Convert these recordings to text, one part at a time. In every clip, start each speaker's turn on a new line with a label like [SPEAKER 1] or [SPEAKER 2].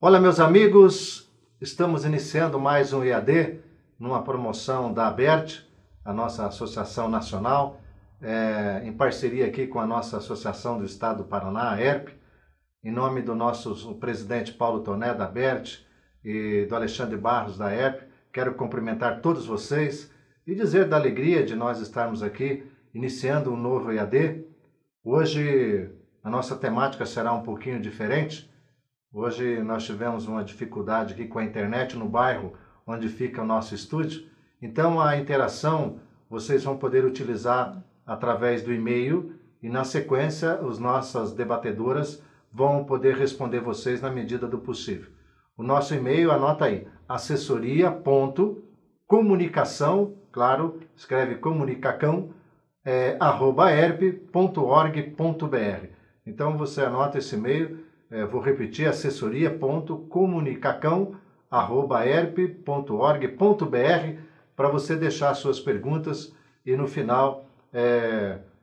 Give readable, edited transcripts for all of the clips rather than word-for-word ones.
[SPEAKER 1] Olá, meus amigos, estamos iniciando mais um EAD, numa promoção da ABERT, a nossa Associação Nacional, em parceria aqui com a nossa Associação do Estado do Paraná, a ERP, em nome do nosso presidente Paulo Toné, da ABERT, e do Alexandre Barros, da ERP. Quero cumprimentar todos vocês e dizer da alegria de nós estarmos aqui, iniciando um novo EAD. Hoje, a nossa temática será um pouquinho diferente. Hoje nós tivemos uma dificuldade aqui com a internet no bairro onde fica o nosso estúdio. Então a interação vocês vão poder utilizar através do e-mail e na sequência as nossas debatedoras vão poder responder vocês na medida do possível. O nosso e-mail, anota aí, assessoria.comunicação, claro, escreve comunicacão, @erp.org.br. Então você anota esse e-mail. Vou repetir, assessoria.comunicacão@erp.org.br para você deixar suas perguntas e no final,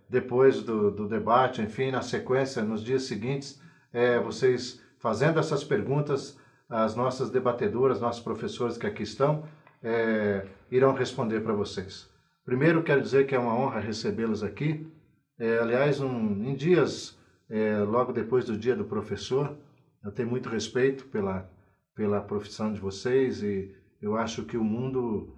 [SPEAKER 1] depois do debate, enfim, na sequência, nos dias seguintes, vocês fazendo essas perguntas, as nossas debatedoras, nossos professores que aqui estão, irão responder para vocês. Primeiro, quero dizer que é uma honra recebê-los aqui. Aliás, em dias... logo depois do Dia do Professor, eu tenho muito respeito pela profissão de vocês e eu acho que o mundo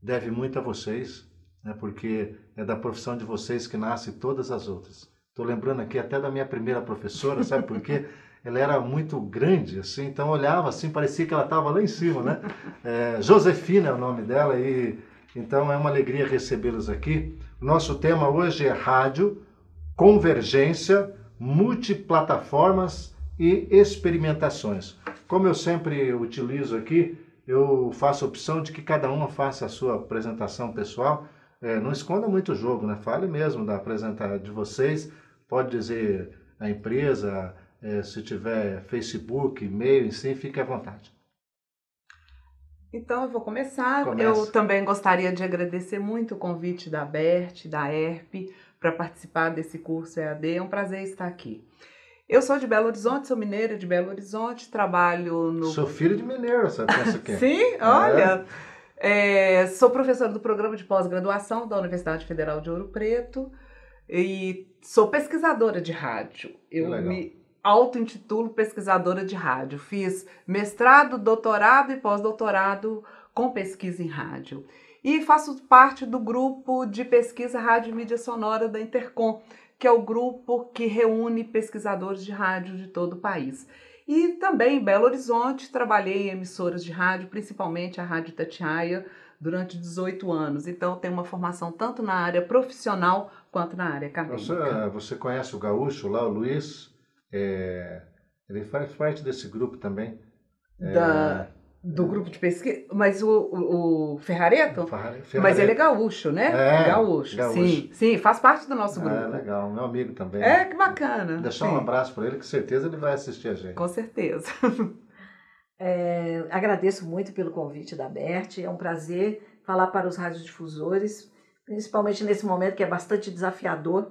[SPEAKER 1] deve muito a vocês, né, porque é da profissão de vocês que nascem todas as outras. Estou lembrando aqui até da minha primeira professora, sabe por quê? Ela era muito grande, assim, então olhava assim, parecia que ela estava lá em cima, né? Josefina é o nome dela e então é uma alegria recebê-los aqui. O nosso tema hoje é rádio, convergência, multiplataformas e experimentações. Como eu sempre utilizo aqui, eu faço a opção de que cada uma faça a sua apresentação pessoal. Não esconda muito o jogo, né? Fale mesmo da apresentação de vocês. Pode dizer a empresa, se tiver Facebook, e-mail, enfim, fique à vontade.
[SPEAKER 2] Então, eu vou começar. Eu também gostaria de agradecer muito o convite da ABERT, da ERP, para participar desse curso EAD. É um prazer estar aqui. Eu sou de Belo Horizonte, sou mineira de Belo Horizonte, trabalho no...
[SPEAKER 1] Sou filho de mineiro, você pensa que é?
[SPEAKER 2] Sim, olha! Sou professora do programa de pós-graduação da Universidade Federal de Ouro Preto e sou pesquisadora de rádio. Eu me auto-intitulo pesquisadora de rádio. Fiz mestrado, doutorado e pós-doutorado com pesquisa em rádio. E faço parte do grupo de pesquisa Rádio e Mídia Sonora da Intercom, que é o grupo que reúne pesquisadores de rádio de todo o país. E também em Belo Horizonte trabalhei em emissoras de rádio, principalmente a Rádio Itatiaia, durante 18 anos. Então tenho uma formação tanto na área profissional quanto na área acadêmica.
[SPEAKER 1] Você conhece o gaúcho lá, o Luiz? Ele faz parte desse grupo também.
[SPEAKER 2] Do grupo de pesquisa, mas o Ferrareto? Mas ele é gaúcho, né? Gaúcho. Sim, faz parte do nosso grupo.
[SPEAKER 1] Legal, meu amigo também.
[SPEAKER 2] Que bacana.
[SPEAKER 1] Deixar um abraço para ele, que certeza ele vai assistir a gente.
[SPEAKER 2] Com certeza.
[SPEAKER 3] Agradeço muito pelo convite da ABERT, é um prazer falar para os radiodifusores, principalmente nesse momento que é bastante desafiador,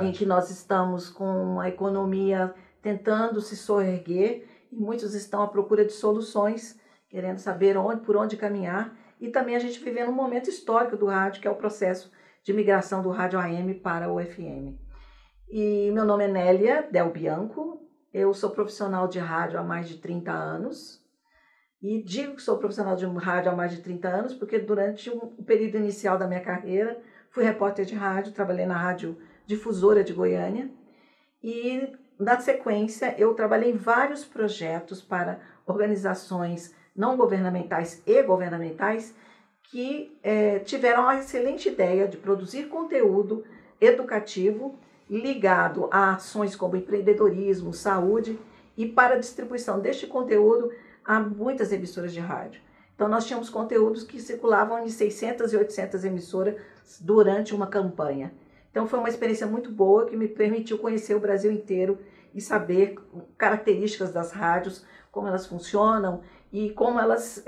[SPEAKER 3] em que nós estamos com a economia tentando se soerguer e muitos estão à procura de soluções, querendo saber por onde caminhar, e também a gente vivendo um momento histórico do rádio, que é o processo de migração do rádio AM para o FM. E meu nome é Nélia Del Bianco, eu sou profissional de rádio há mais de 30 anos, e digo que sou profissional de rádio há mais de 30 anos, porque durante o período inicial da minha carreira, fui repórter de rádio, trabalhei na Rádio Difusora de Goiânia, e na sequência eu trabalhei em vários projetos para organizações não governamentais e governamentais que tiveram a excelente ideia de produzir conteúdo educativo ligado a ações como empreendedorismo, saúde e para a distribuição deste conteúdo a muitas emissoras de rádio. Então nós tínhamos conteúdos que circulavam em 600 e 800 emissoras durante uma campanha. Então foi uma experiência muito boa que me permitiu conhecer o Brasil inteiro e saber características das rádios, como elas funcionam e como elas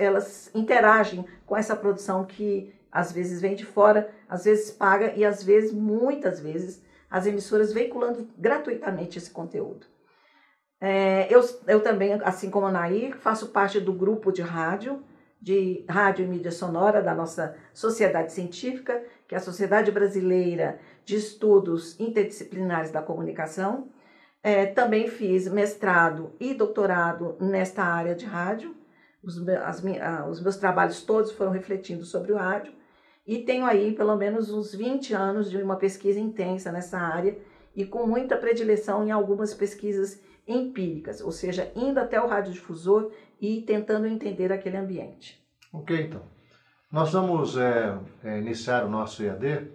[SPEAKER 3] interagem com essa produção que às vezes vem de fora, às vezes paga e às vezes, muitas vezes, as emissoras veiculando gratuitamente esse conteúdo. Eu também, assim como a Nair, faço parte do grupo de rádio e mídia sonora da nossa sociedade científica, que é a Sociedade Brasileira de Estudos Interdisciplinares da Comunicação. Também fiz mestrado e doutorado nesta área de rádio. Os meus trabalhos todos foram refletindo sobre o rádio. E tenho aí pelo menos uns 20 anos de uma pesquisa intensa nessa área e com muita predileção em algumas pesquisas empíricas, ou seja, indo até o radiodifusor e tentando entender aquele ambiente.
[SPEAKER 1] Ok, então. Nós vamos iniciar o nosso EAD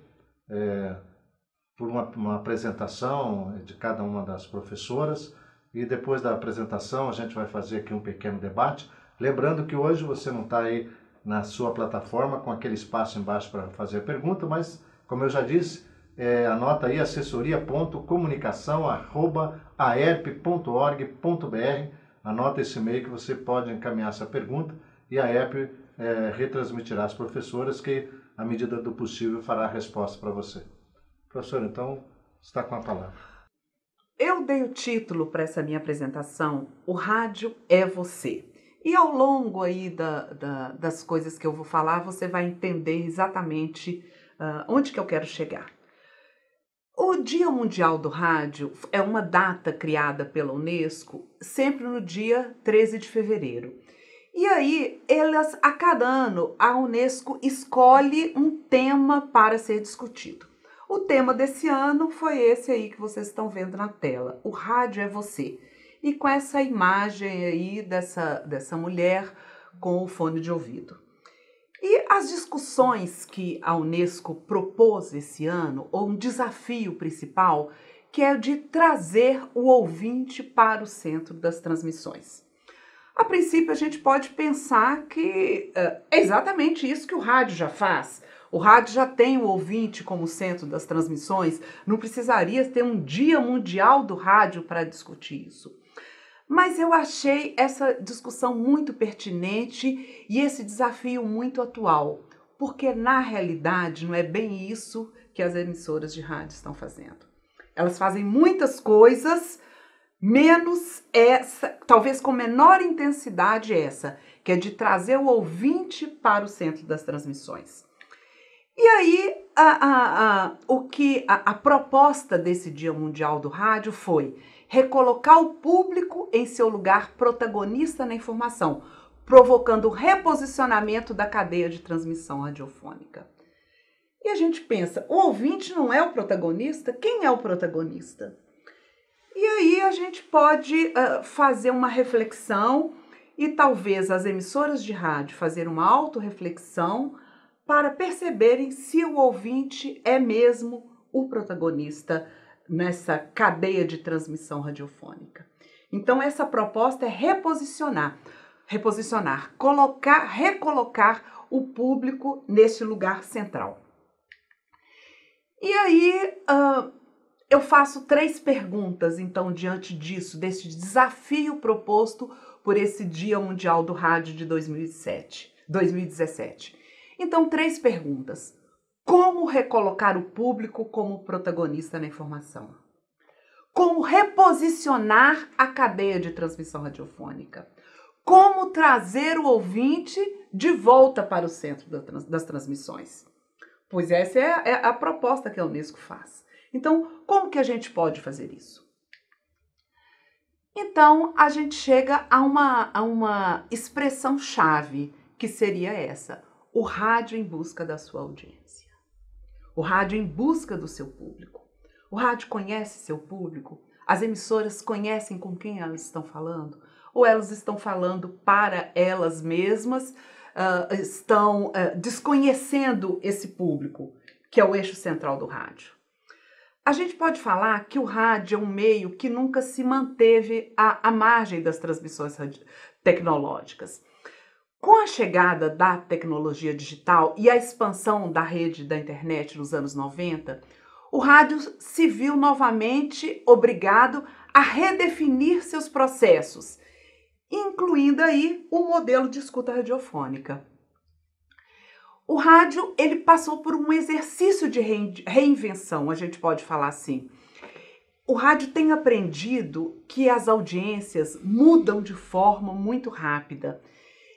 [SPEAKER 1] por uma apresentação de cada uma das professoras e depois da apresentação a gente vai fazer aqui um pequeno debate. Lembrando que hoje você não está aí na sua plataforma com aquele espaço embaixo para fazer a pergunta, mas, como eu já disse, anota aí assessoria.comunicação@aerp.org.br. Anota esse e-mail que você pode encaminhar essa pergunta e a ERP retransmitirá às professoras que, à medida do possível, fará a resposta para você. Professor, então, está com a palavra.
[SPEAKER 2] Eu dei o título para essa minha apresentação, O Rádio é Você. E ao longo aí das coisas que eu vou falar, você vai entender exatamente onde que eu quero chegar. O Dia Mundial do Rádio é uma data criada pela Unesco sempre no dia 13 de fevereiro. E aí, a cada ano, a Unesco escolhe um tema para ser discutido. O tema desse ano foi esse aí que vocês estão vendo na tela, O Rádio é Você. E com essa imagem aí dessa mulher com o fone de ouvido. E as discussões que a Unesco propôs esse ano, ou um desafio principal, que é de trazer o ouvinte para o centro das transmissões. A princípio, a gente pode pensar que é exatamente isso que o rádio já faz. O rádio já tem o ouvinte como centro das transmissões, não precisaria ter um Dia Mundial do Rádio para discutir isso. Mas eu achei essa discussão muito pertinente e esse desafio muito atual, porque na realidade não é bem isso que as emissoras de rádio estão fazendo. Elas fazem muitas coisas, menos essa, talvez com menor intensidade essa, que é de trazer o ouvinte para o centro das transmissões. E aí, a proposta desse Dia Mundial do Rádio foi recolocar o público em seu lugar protagonista na informação, provocando o reposicionamento da cadeia de transmissão radiofônica. E a gente pensa, o ouvinte não é o protagonista? Quem é o protagonista? E aí a gente pode fazer uma reflexão e talvez as emissoras de rádio fazer uma autorreflexão para perceberem se o ouvinte é mesmo o protagonista nessa cadeia de transmissão radiofônica. Então essa proposta é recolocar o público nesse lugar central. E aí eu faço 3 perguntas, então, diante disso, desse desafio proposto por esse Dia Mundial do Rádio de 2017. Então, 3 perguntas. Como recolocar o público como protagonista na informação? Como reposicionar a cadeia de transmissão radiofônica? Como trazer o ouvinte de volta para o centro das transmissões? Pois essa é a proposta que a Unesco faz. Então, como que a gente pode fazer isso? Então, a gente chega a uma expressão-chave, que seria essa: o rádio em busca da sua audiência. O rádio em busca do seu público. O rádio conhece seu público? As emissoras conhecem com quem elas estão falando? Ou elas estão falando para elas mesmas, estão desconhecendo esse público, que é o eixo central do rádio? A gente pode falar que o rádio é um meio que nunca se manteve à margem das transmissões tecnológicas. Com a chegada da tecnologia digital e a expansão da rede da internet nos anos 90, o rádio se viu novamente obrigado a redefinir seus processos, incluindo aí o modelo de escuta radiofônica. O rádio, ele passou por um exercício de reinvenção, a gente pode falar assim. o rádio tem aprendido que as audiências mudam de forma muito rápida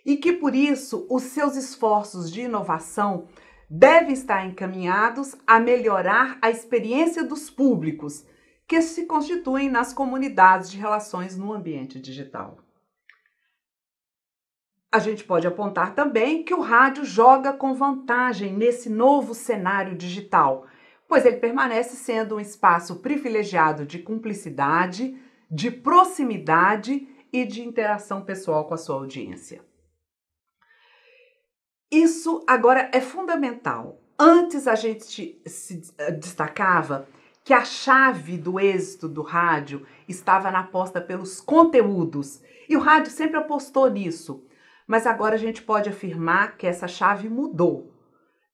[SPEAKER 2] e que, por isso, os seus esforços de inovação devem estar encaminhados a melhorar a experiência dos públicos que se constituem nas comunidades de relações no ambiente digital. A gente pode apontar também que o rádio joga com vantagem nesse novo cenário digital, pois ele permanece sendo um espaço privilegiado de cumplicidade, de proximidade e de interação pessoal com a sua audiência. Isso agora é fundamental. Antes a gente se destacava que a chave do êxito do rádio estava na aposta pelos conteúdos, e o rádio sempre apostou nisso, mas agora a gente pode afirmar que essa chave mudou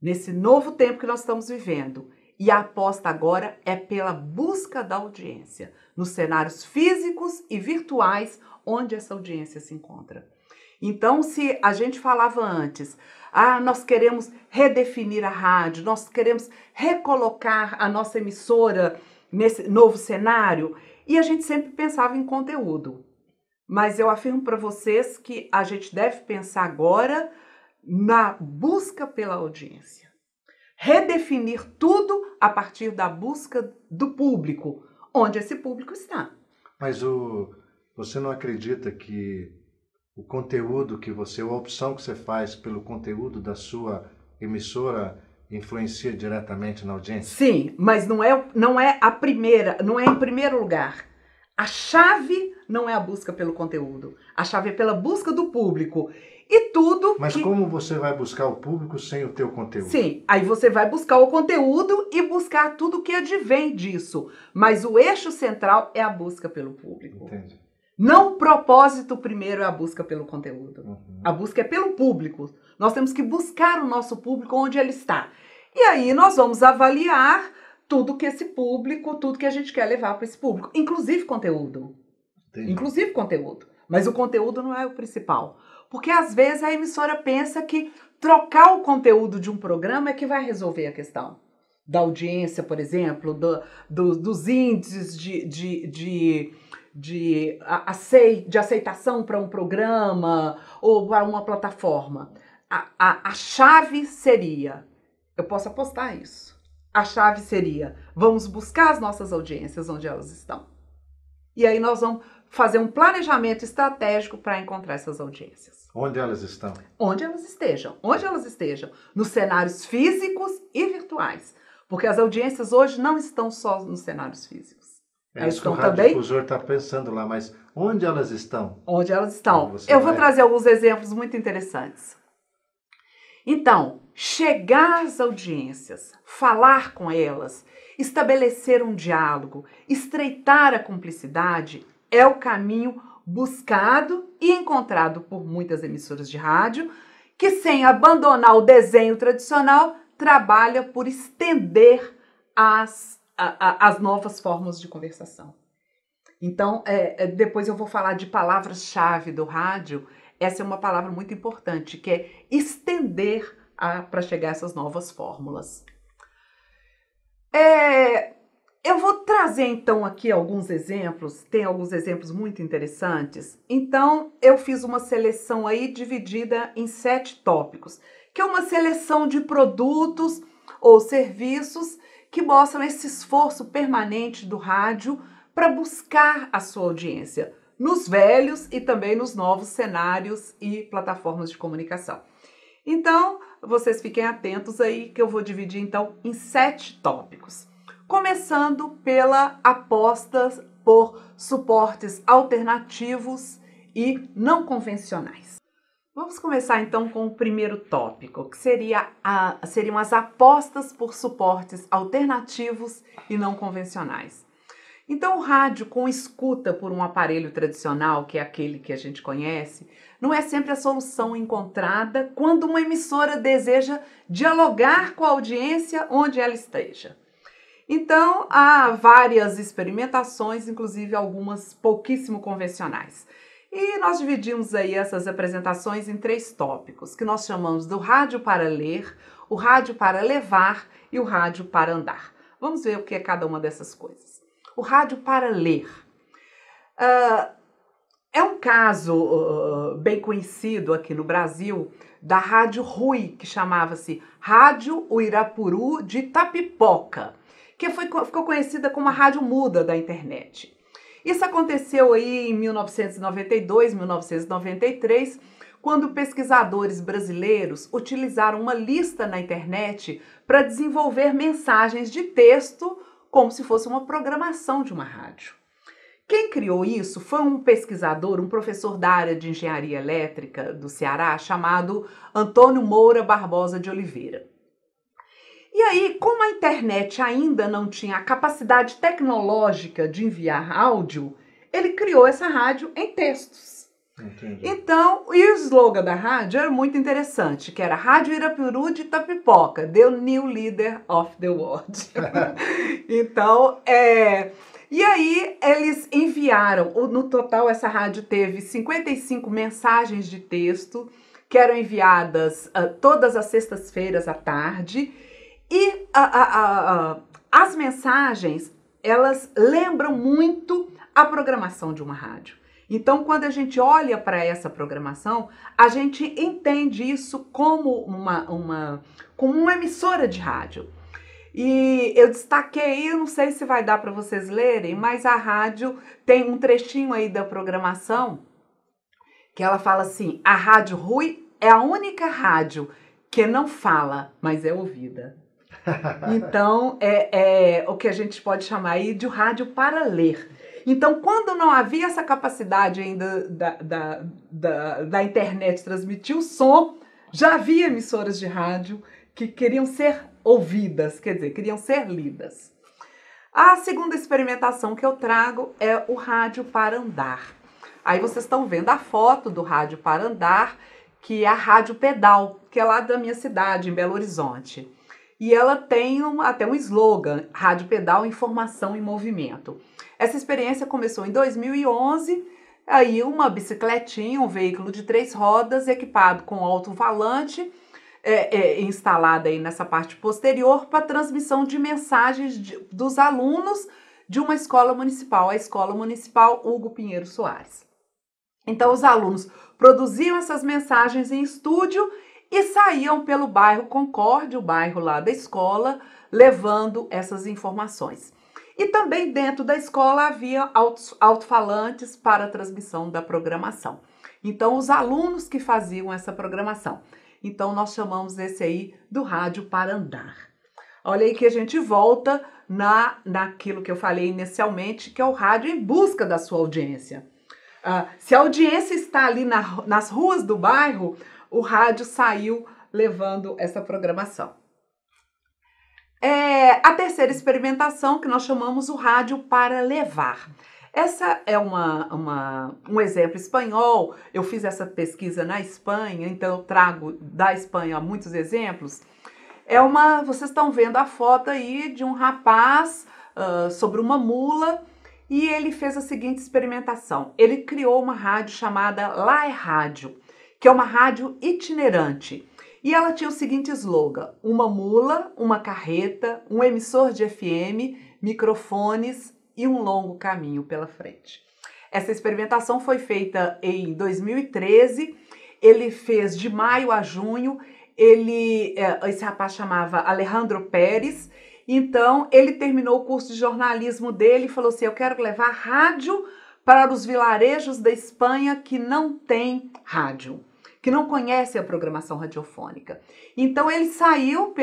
[SPEAKER 2] nesse novo tempo que nós estamos vivendo. E a aposta agora é pela busca da audiência, nos cenários físicos e virtuais onde essa audiência se encontra. Então, se a gente falava antes, nós queremos redefinir a rádio, nós queremos recolocar a nossa emissora nesse novo cenário, e a gente sempre pensava em conteúdo. Mas eu afirmo para vocês que a gente deve pensar agora na busca pela audiência. Redefinir tudo a partir da busca do público, onde esse público está.
[SPEAKER 1] Mas você não acredita que o conteúdo que você, a opção que você faz pelo conteúdo da sua emissora influencia diretamente na audiência?
[SPEAKER 2] Sim, mas não é a primeira, não é em primeiro lugar. A chave não é a busca pelo conteúdo, a chave é pela busca do público. E tudo.
[SPEAKER 1] Mas como você vai buscar o público sem o teu conteúdo?
[SPEAKER 2] Sim, aí você vai buscar o conteúdo e buscar tudo que advém disso. Mas o eixo central é a busca pelo público.
[SPEAKER 1] Entendi.
[SPEAKER 2] Não o propósito primeiro é a busca pelo conteúdo.
[SPEAKER 1] Uhum.
[SPEAKER 2] A busca é pelo público. Nós temos que buscar o nosso público onde ele está. E aí nós vamos avaliar tudo que esse público, tudo que a gente quer levar para esse público. Inclusive conteúdo.
[SPEAKER 1] Entendi.
[SPEAKER 2] Inclusive conteúdo. Mas o conteúdo não é o principal. Porque às vezes a emissora pensa que trocar o conteúdo de um programa é que vai resolver a questão da audiência, por exemplo, dos índices de aceitação para um programa ou para uma plataforma. A chave seria, eu posso apostar isso, a chave seria, vamos buscar as nossas audiências onde elas estão. E aí nós vamos fazer um planejamento estratégico para encontrar essas audiências.
[SPEAKER 1] Onde elas estão?
[SPEAKER 2] Onde elas estejam, nos cenários físicos e virtuais. Porque as audiências hoje não estão só nos cenários físicos.
[SPEAKER 1] É isso que o radiodifusor está pensando lá, mas onde elas estão?
[SPEAKER 2] Onde elas estão. Eu vou trazer alguns exemplos muito interessantes. Então, chegar às audiências, falar com elas, estabelecer um diálogo, estreitar a cumplicidade é o caminho buscado e encontrado por muitas emissoras de rádio, que sem abandonar o desenho tradicional, trabalha por estender as novas formas de conversação. Então, depois eu vou falar de palavras-chave do rádio. Essa é uma palavra muito importante, que é estender para chegar a essas novas fórmulas. Eu vou trazer, então, aqui alguns exemplos. Tem alguns exemplos muito interessantes. Então, eu fiz uma seleção aí dividida em 7 tópicos, que é uma seleção de produtos ou serviços que mostram esse esforço permanente do rádio para buscar a sua audiência, nos velhos e também nos novos cenários e plataformas de comunicação. Então, vocês fiquem atentos aí, que eu vou dividir, então, em 7 tópicos. Começando pela aposta por suportes alternativos e não convencionais. Vamos começar então com o primeiro tópico, que seriam as apostas por suportes alternativos e não convencionais. Então, o rádio com escuta por um aparelho tradicional, que é aquele que a gente conhece, não é sempre a solução encontrada quando uma emissora deseja dialogar com a audiência onde ela esteja. Então, há várias experimentações, inclusive algumas pouquíssimo convencionais. E nós dividimos aí essas apresentações em 3 tópicos, que nós chamamos do rádio para ler, o rádio para levar e o rádio para andar. Vamos ver o que é cada uma dessas coisas. o rádio para ler. É um caso bem conhecido aqui no Brasil da Rádio Rui, que chamava-se Rádio Uirapuru de Itapipoca, que ficou conhecida como a rádio muda da internet. Isso aconteceu aí em 1992, 1993, quando pesquisadores brasileiros utilizaram uma lista na internet para desenvolver mensagens de texto como se fosse uma programação de uma rádio. Quem criou isso foi um pesquisador, um professor da área de engenharia elétrica do Ceará, chamado Antônio Moura Barbosa de Oliveira. E aí, como a internet ainda não tinha a capacidade tecnológica de enviar áudio, ele criou essa rádio em textos.
[SPEAKER 1] Entendi.
[SPEAKER 2] Então, e o slogan da rádio era muito interessante, que era Rádio Uirapuru de Itapipoca, the new leader of the world. Então, e aí eles enviaram, no total essa rádio teve 55 mensagens de texto que eram enviadas todas as sextas-feiras à tarde, e as mensagens, elas lembram muito a programação de uma rádio. Então, quando a gente olha para essa programação, a gente entende isso como uma emissora de rádio. E eu destaquei, eu não sei se vai dar para vocês lerem, mas a rádio tem um trechinho aí da programação que ela fala assim: a Rádio Rui é a única rádio que não fala, mas é ouvida. Então, é o que a gente pode chamar aí de rádio para ler. Então, quando não havia essa capacidade ainda da internet transmitir o som, já havia emissoras de rádio que queriam ser ouvidas, quer dizer, queriam ser lidas. A segunda experimentação que eu trago é o rádio para andar. Aí vocês estão vendo a foto do rádio para andar, que é a Rádio Pedal, que é lá da minha cidade, em Belo Horizonte. E ela tem até um slogan, Rádio Pedal, Informação em Movimento. Essa experiência começou em 2011, aí uma bicicletinha, um veículo de 3 rodas, equipado com alto-falante, instalada aí nessa parte posterior, para transmissão de mensagens dos alunos de uma escola municipal, a Escola Municipal Hugo Pinheiro Soares. Então, os alunos produziam essas mensagens em estúdio e saíam pelo bairro Concórdia, o bairro lá da escola, levando essas informações. E também dentro da escola havia alto-falantes para a transmissão da programação. Então, os alunos que faziam essa programação. Então, nós chamamos esse aí do rádio para andar. Olha aí que a gente volta naquilo que eu falei inicialmente, que é o rádio em busca da sua audiência. Se a audiência está ali nas ruas do bairro, o rádio saiu levando essa programação. A terceira experimentação, que nós chamamos o rádio para levar. Essa é um exemplo espanhol. Eu fiz essa pesquisa na Espanha, então eu trago da Espanha muitos exemplos. Vocês estão vendo a foto aí de um rapaz sobre uma mula, e ele fez a seguinte experimentação. Ele criou uma rádio chamada La Rádio, que é uma rádio itinerante. E ela tinha o seguinte slogan: uma mula, uma carreta, um emissor de FM, microfones e um longo caminho pela frente. Essa experimentação foi feita em 2013, ele fez de maio a junho, esse rapaz chamava Alejandro Pérez, então ele terminou o curso de jornalismo dele e falou assim: eu quero levar rádio para os vilarejos da Espanha que não tem rádio, que não conhecem a programação radiofônica. Então ele saiu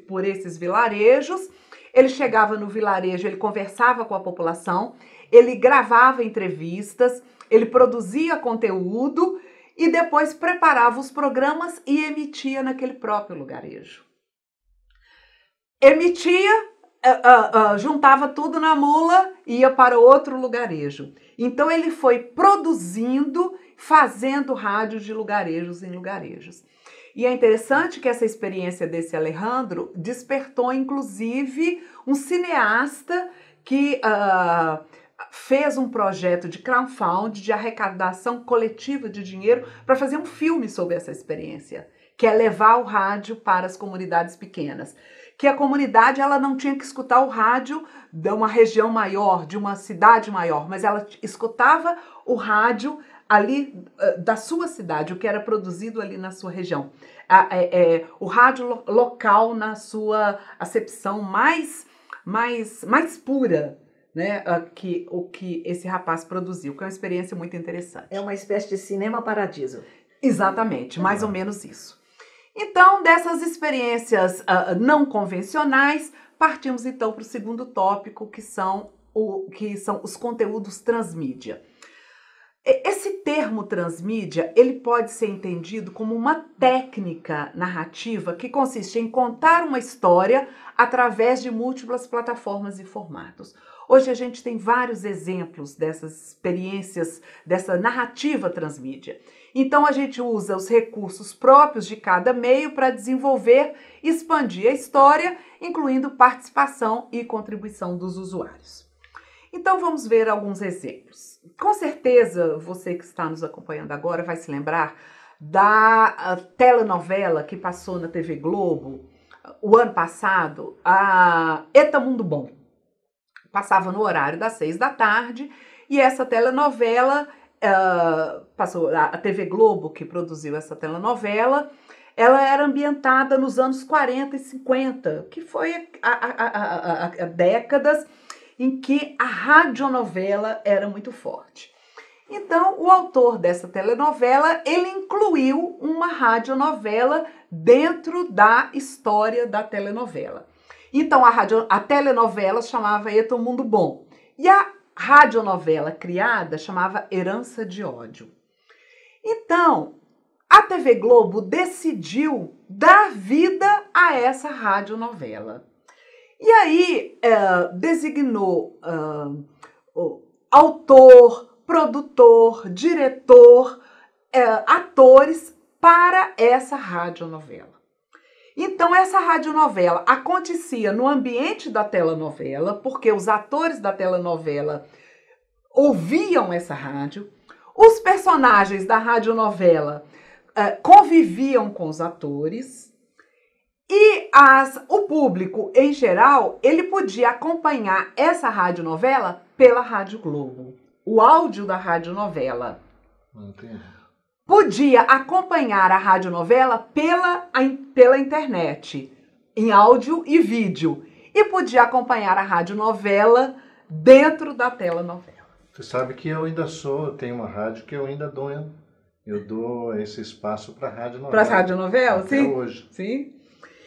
[SPEAKER 2] por esses vilarejos, ele chegava no vilarejo, ele conversava com a população, ele gravava entrevistas, ele produzia conteúdo e depois preparava os programas e emitia naquele próprio lugarejo. Emitia, juntava tudo na mula e ia para outro lugarejo. Então ele foi produzindo, fazendo rádio de lugarejos em lugarejos. E é interessante que essa experiência desse Alejandro despertou, inclusive, um cineasta que fez um projeto de crowdfunding, de arrecadação coletiva de dinheiro, para fazer um filme sobre essa experiência, que é levar o rádio para as comunidades pequenas. que a comunidade ela não tinha que escutar o rádio de uma região maior, de uma cidade maior, mas ela escutava o rádio ali da sua cidade, o que era produzido ali na sua região. O rádio local na sua acepção mais pura, né, o que esse rapaz produziu, que é uma experiência muito interessante.
[SPEAKER 3] É uma espécie de cinema paradiso.
[SPEAKER 2] Exatamente, mais ou menos isso. Então, dessas experiências não convencionais, partimos então para o segundo tópico, que são os conteúdos transmídia. Esse termo transmídia, ele pode ser entendido como uma técnica narrativa que consiste em contar uma história através de múltiplas plataformas e formatos. Hoje a gente tem vários exemplos dessas experiências, dessa narrativa transmídia. Então a gente usa os recursos próprios de cada meio para desenvolver e expandir a história, incluindo participação e contribuição dos usuários. Então vamos ver alguns exemplos. Com certeza você que está nos acompanhando agora vai se lembrar da telenovela que passou na TV Globo o ano passado, a Eta Mundo Bom. Passava no horário das 6 da tarde e essa telenovela, passou a TV Globo que produziu essa telenovela, ela era ambientada nos anos 40 e 50, que foi há décadas em que a radionovela era muito forte. Então, o autor dessa telenovela, ele incluiu uma radionovela dentro da história da telenovela. Então, a telenovela chamava Eta Mundo Bom e a radionovela criada chamava Herança de Ódio. Então, a TV Globo decidiu dar vida a essa radionovela. E aí designou autor, produtor, diretor, atores para essa radionovela. Então essa radionovela acontecia no ambiente da telenovela, porque os atores da telenovela ouviam essa rádio, os personagens da radionovela conviviam com os atores, e o público, em geral, ele podia acompanhar essa radionovela pela Rádio Globo. O áudio da radionovela. Podia acompanhar a radionovela pela internet, em áudio e vídeo. E podia acompanhar a radionovela dentro da telenovela.
[SPEAKER 1] Você sabe que eu ainda tenho uma rádio que eu ainda dou esse espaço para a radionovela.
[SPEAKER 2] Para as radionovelas?
[SPEAKER 1] Até
[SPEAKER 2] sim.
[SPEAKER 1] Hoje.
[SPEAKER 2] Sim.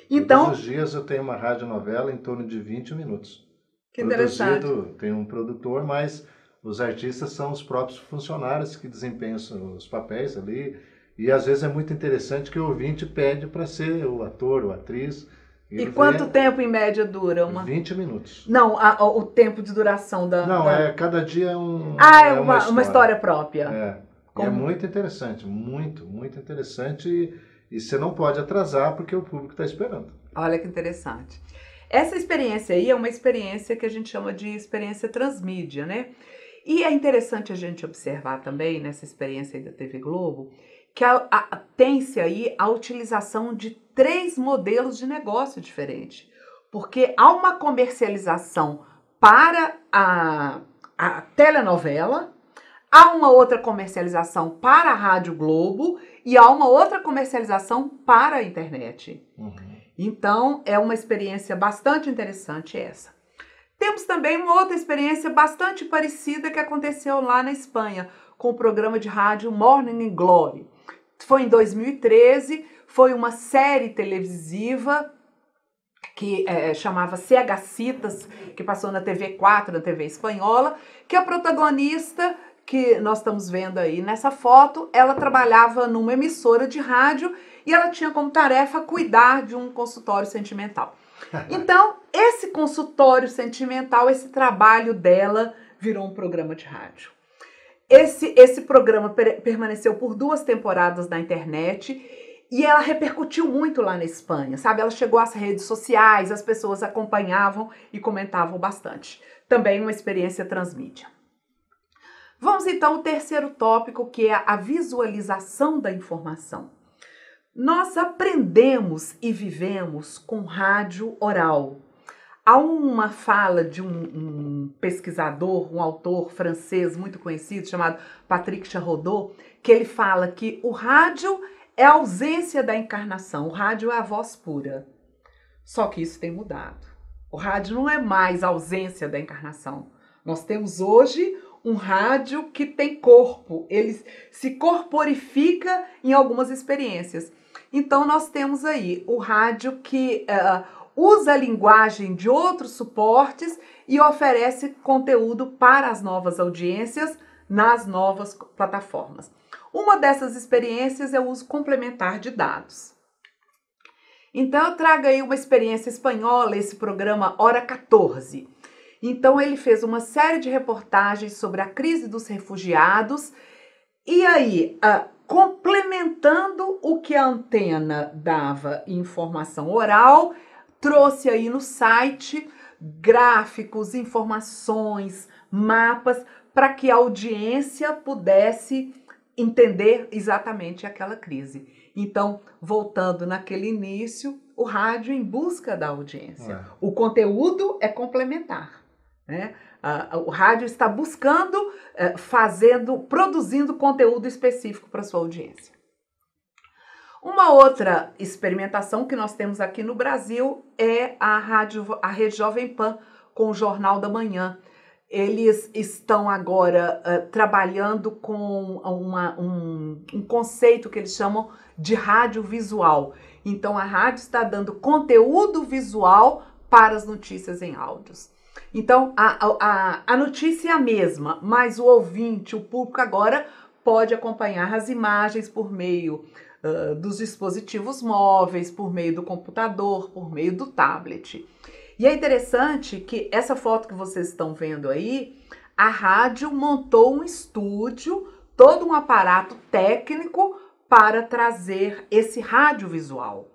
[SPEAKER 2] Então,
[SPEAKER 1] todos os dias eu tenho uma radionovela em torno de 20 minutos.
[SPEAKER 2] Que interessante.
[SPEAKER 1] Tem um produtor, mas os artistas são os próprios funcionários que desempenham os papéis ali. E às vezes é muito interessante que o ouvinte pede para ser o ator ou atriz.
[SPEAKER 2] E quanto tempo em média dura?
[SPEAKER 1] 20 minutos.
[SPEAKER 2] Não, o tempo de duração da...
[SPEAKER 1] Não, cada dia é
[SPEAKER 2] uma história própria.
[SPEAKER 1] E é muito interessante, muito interessante. E você não pode atrasar porque o público está esperando.
[SPEAKER 2] Olha que interessante. Essa experiência aí é uma experiência que a gente chama de experiência transmídia, né? E é interessante a gente observar também nessa experiência aí da TV Globo que tem-se aí a utilização de 3 modelos de negócio diferentes. Porque há uma comercialização para a telenovela, há uma outra comercialização para a Rádio Globo e há uma outra comercialização para a internet. Então, é uma experiência bastante interessante essa. Temos também uma outra experiência bastante parecida que aconteceu lá na Espanha, com o programa de rádio Morning Glory. Foi em 2013, foi uma série televisiva que chamava CHCitas, que passou na TV4, na TV espanhola, que a protagonista que nós estamos vendo aí nessa foto, ela trabalhava numa emissora de rádio e ela tinha como tarefa cuidar de um consultório sentimental. Então, esse consultório sentimental, esse trabalho dela virou um programa de rádio. Esse programa permaneceu por 2 temporadas na internet e ela repercutiu muito lá na Espanha, sabe? Ela chegou às redes sociais, as pessoas acompanhavam e comentavam bastante. Também uma experiência transmídia. Vamos então ao terceiro tópico, que é a visualização da informação. Nós aprendemos e vivemos com rádio oral. Há uma fala de um pesquisador, um autor francês muito conhecido, chamado Patrick Charodot, que ele fala que o rádio é a ausência da encarnação, o rádio é a voz pura. Só que isso tem mudado. O rádio não é mais a ausência da encarnação. Nós temos hoje um rádio que tem corpo, ele se corporifica em algumas experiências. Então nós temos aí o rádio que usa a linguagem de outros suportes e oferece conteúdo para as novas audiências nas novas plataformas. Uma dessas experiências é o uso complementar de dados. Então eu trago aí uma experiência espanhola, esse programa Hora 14. Então ele fez uma série de reportagens sobre a crise dos refugiados e aí, complementando o que a antena dava em informação oral, trouxe aí no site gráficos, informações, mapas, para que a audiência pudesse entender exatamente aquela crise. Então, voltando naquele início, o rádio em busca da audiência. O conteúdo é complementar, né? O rádio está buscando, produzindo conteúdo específico para sua audiência. Uma outra experimentação que nós temos aqui no Brasil é a Rede Jovem Pan com o Jornal da Manhã. Eles estão agora trabalhando com um conceito que eles chamam de rádio visual. Então a rádio está dando conteúdo visual para as notícias em áudios. Então, a notícia é a mesma, mas o ouvinte, o público agora pode acompanhar as imagens por meio dos dispositivos móveis, por meio do computador, por meio do tablet. E é interessante que essa foto que vocês estão vendo aí, a rádio montou um estúdio, todo um aparato técnico para trazer esse rádio visual.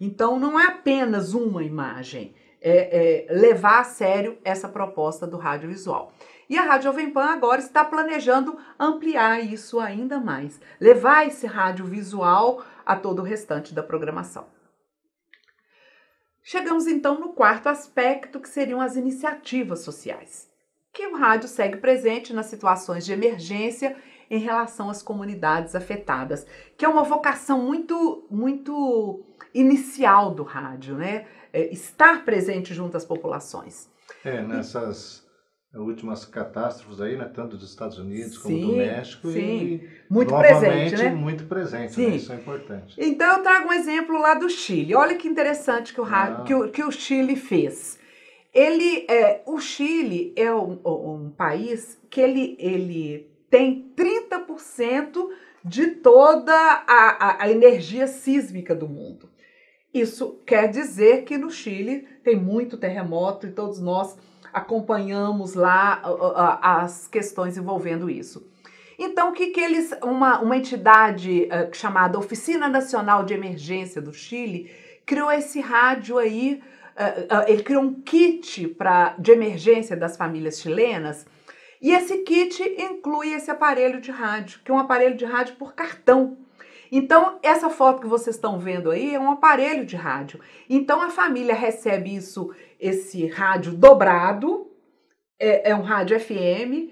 [SPEAKER 2] Então, não é apenas uma imagem. Levar a sério essa proposta do rádio-visual. E a Rádio Jovem Pan agora está planejando ampliar isso ainda mais, levar esse rádio-visual a todo o restante da programação. Chegamos então no quarto aspecto, que seriam as iniciativas sociais, que o rádio segue presente nas situações de emergência em relação às comunidades afetadas, que é uma vocação muito inicial do rádio, né? Estar presente junto às populações.
[SPEAKER 1] Nessas últimas catástrofes aí, né, tanto dos Estados Unidos como do México,
[SPEAKER 2] e muito presente, né?
[SPEAKER 1] Muito presente, né? Isso é importante.
[SPEAKER 2] Então eu trago um exemplo lá do Chile. Olha que interessante que o Chile fez. O Chile é um país que ele tem 30% de toda a energia sísmica do mundo. Isso quer dizer que no Chile tem muito terremoto e todos nós acompanhamos lá as questões envolvendo isso. Então, uma entidade chamada Oficina Nacional de Emergência do Chile criou esse rádio aí, ele criou um kit de emergência das famílias chilenas, e esse kit inclui esse aparelho de rádio, que é um aparelho de rádio por cartão. Então, essa foto que vocês estão vendo aí é um aparelho de rádio. Então, a família recebe esse rádio dobrado, é um rádio FM,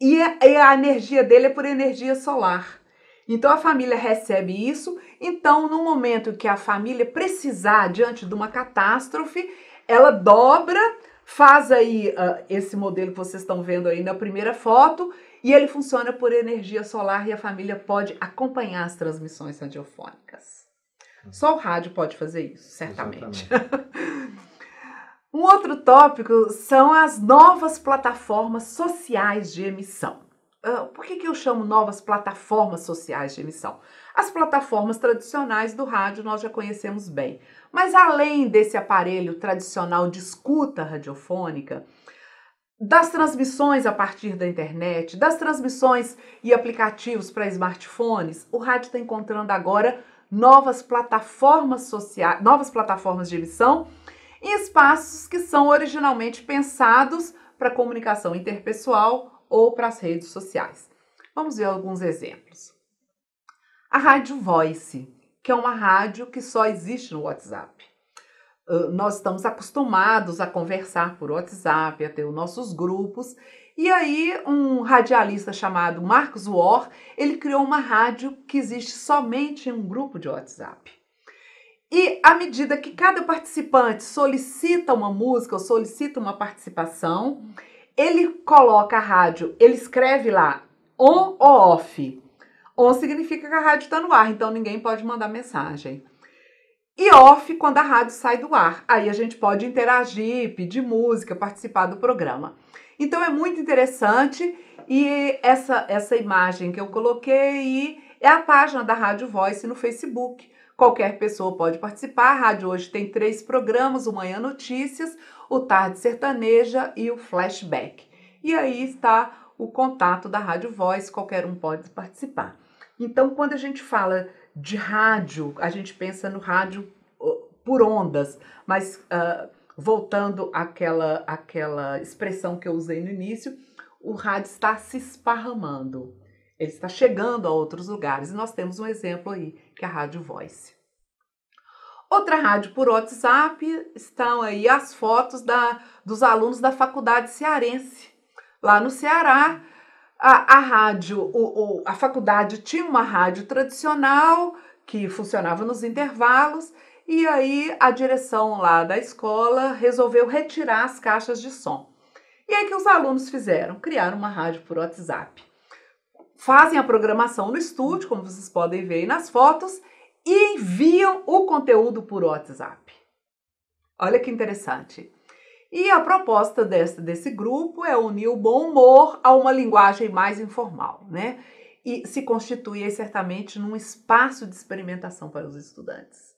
[SPEAKER 2] e a energia dele é por energia solar. Então, a família recebe isso. Então, no momento que a família precisar, diante de uma catástrofe, ela dobra, faz aí esse modelo que vocês estão vendo aí na primeira foto, e ele funciona por energia solar e a família pode acompanhar as transmissões radiofônicas. Só o rádio pode fazer isso, certamente. Um outro tópico são as novas plataformas sociais de emissão. Por que eu chamo novas plataformas sociais de emissão? As plataformas tradicionais do rádio nós já conhecemos bem. Mas além desse aparelho tradicional de escuta radiofônica, das transmissões a partir da internet, das transmissões e aplicativos para smartphones, o rádio está encontrando agora novas plataformas sociais, novas plataformas de emissão em espaços que são originalmente pensados para comunicação interpessoal ou para as redes sociais. Vamos ver alguns exemplos. A Rádio Voice, que é uma rádio que só existe no WhatsApp. Nós estamos acostumados a conversar por WhatsApp, a ter os nossos grupos. E aí, um radialista chamado Marcos Wor, ele criou uma rádio que existe somente em um grupo de WhatsApp. E à medida que cada participante solicita uma música ou solicita uma participação, ele coloca a rádio, ele escreve lá on ou off. On significa que a rádio está no ar, então ninguém pode mandar mensagem. E off quando a rádio sai do ar. Aí a gente pode interagir, pedir música, participar do programa. Então é muito interessante e essa imagem que eu coloquei é a página da Rádio Voice no Facebook. Qualquer pessoa pode participar. A rádio hoje tem 3 programas, o Manhã Notícias, o Tarde Sertaneja e o Flashback. E aí está o contato da Rádio Voice, qualquer um pode participar. Então, quando a gente fala de rádio, a gente pensa no rádio por ondas, mas voltando àquela expressão que eu usei no início, o rádio está se esparramando. Ele está chegando a outros lugares. E nós temos um exemplo aí, que é a Rádio Voice. Outra rádio por WhatsApp, estão aí as fotos dos alunos da faculdade cearense. Lá no Ceará, a faculdade tinha uma rádio tradicional que funcionava nos intervalos e aí a direção lá da escola resolveu retirar as caixas de som. E aí o que os alunos fizeram? Criaram uma rádio por WhatsApp. Fazem a programação no estúdio, como vocês podem ver aí nas fotos, e enviam o conteúdo por WhatsApp. Olha que interessante. E a proposta desse grupo é unir o bom humor a uma linguagem mais informal, né? E se constitui certamente num espaço de experimentação para os estudantes.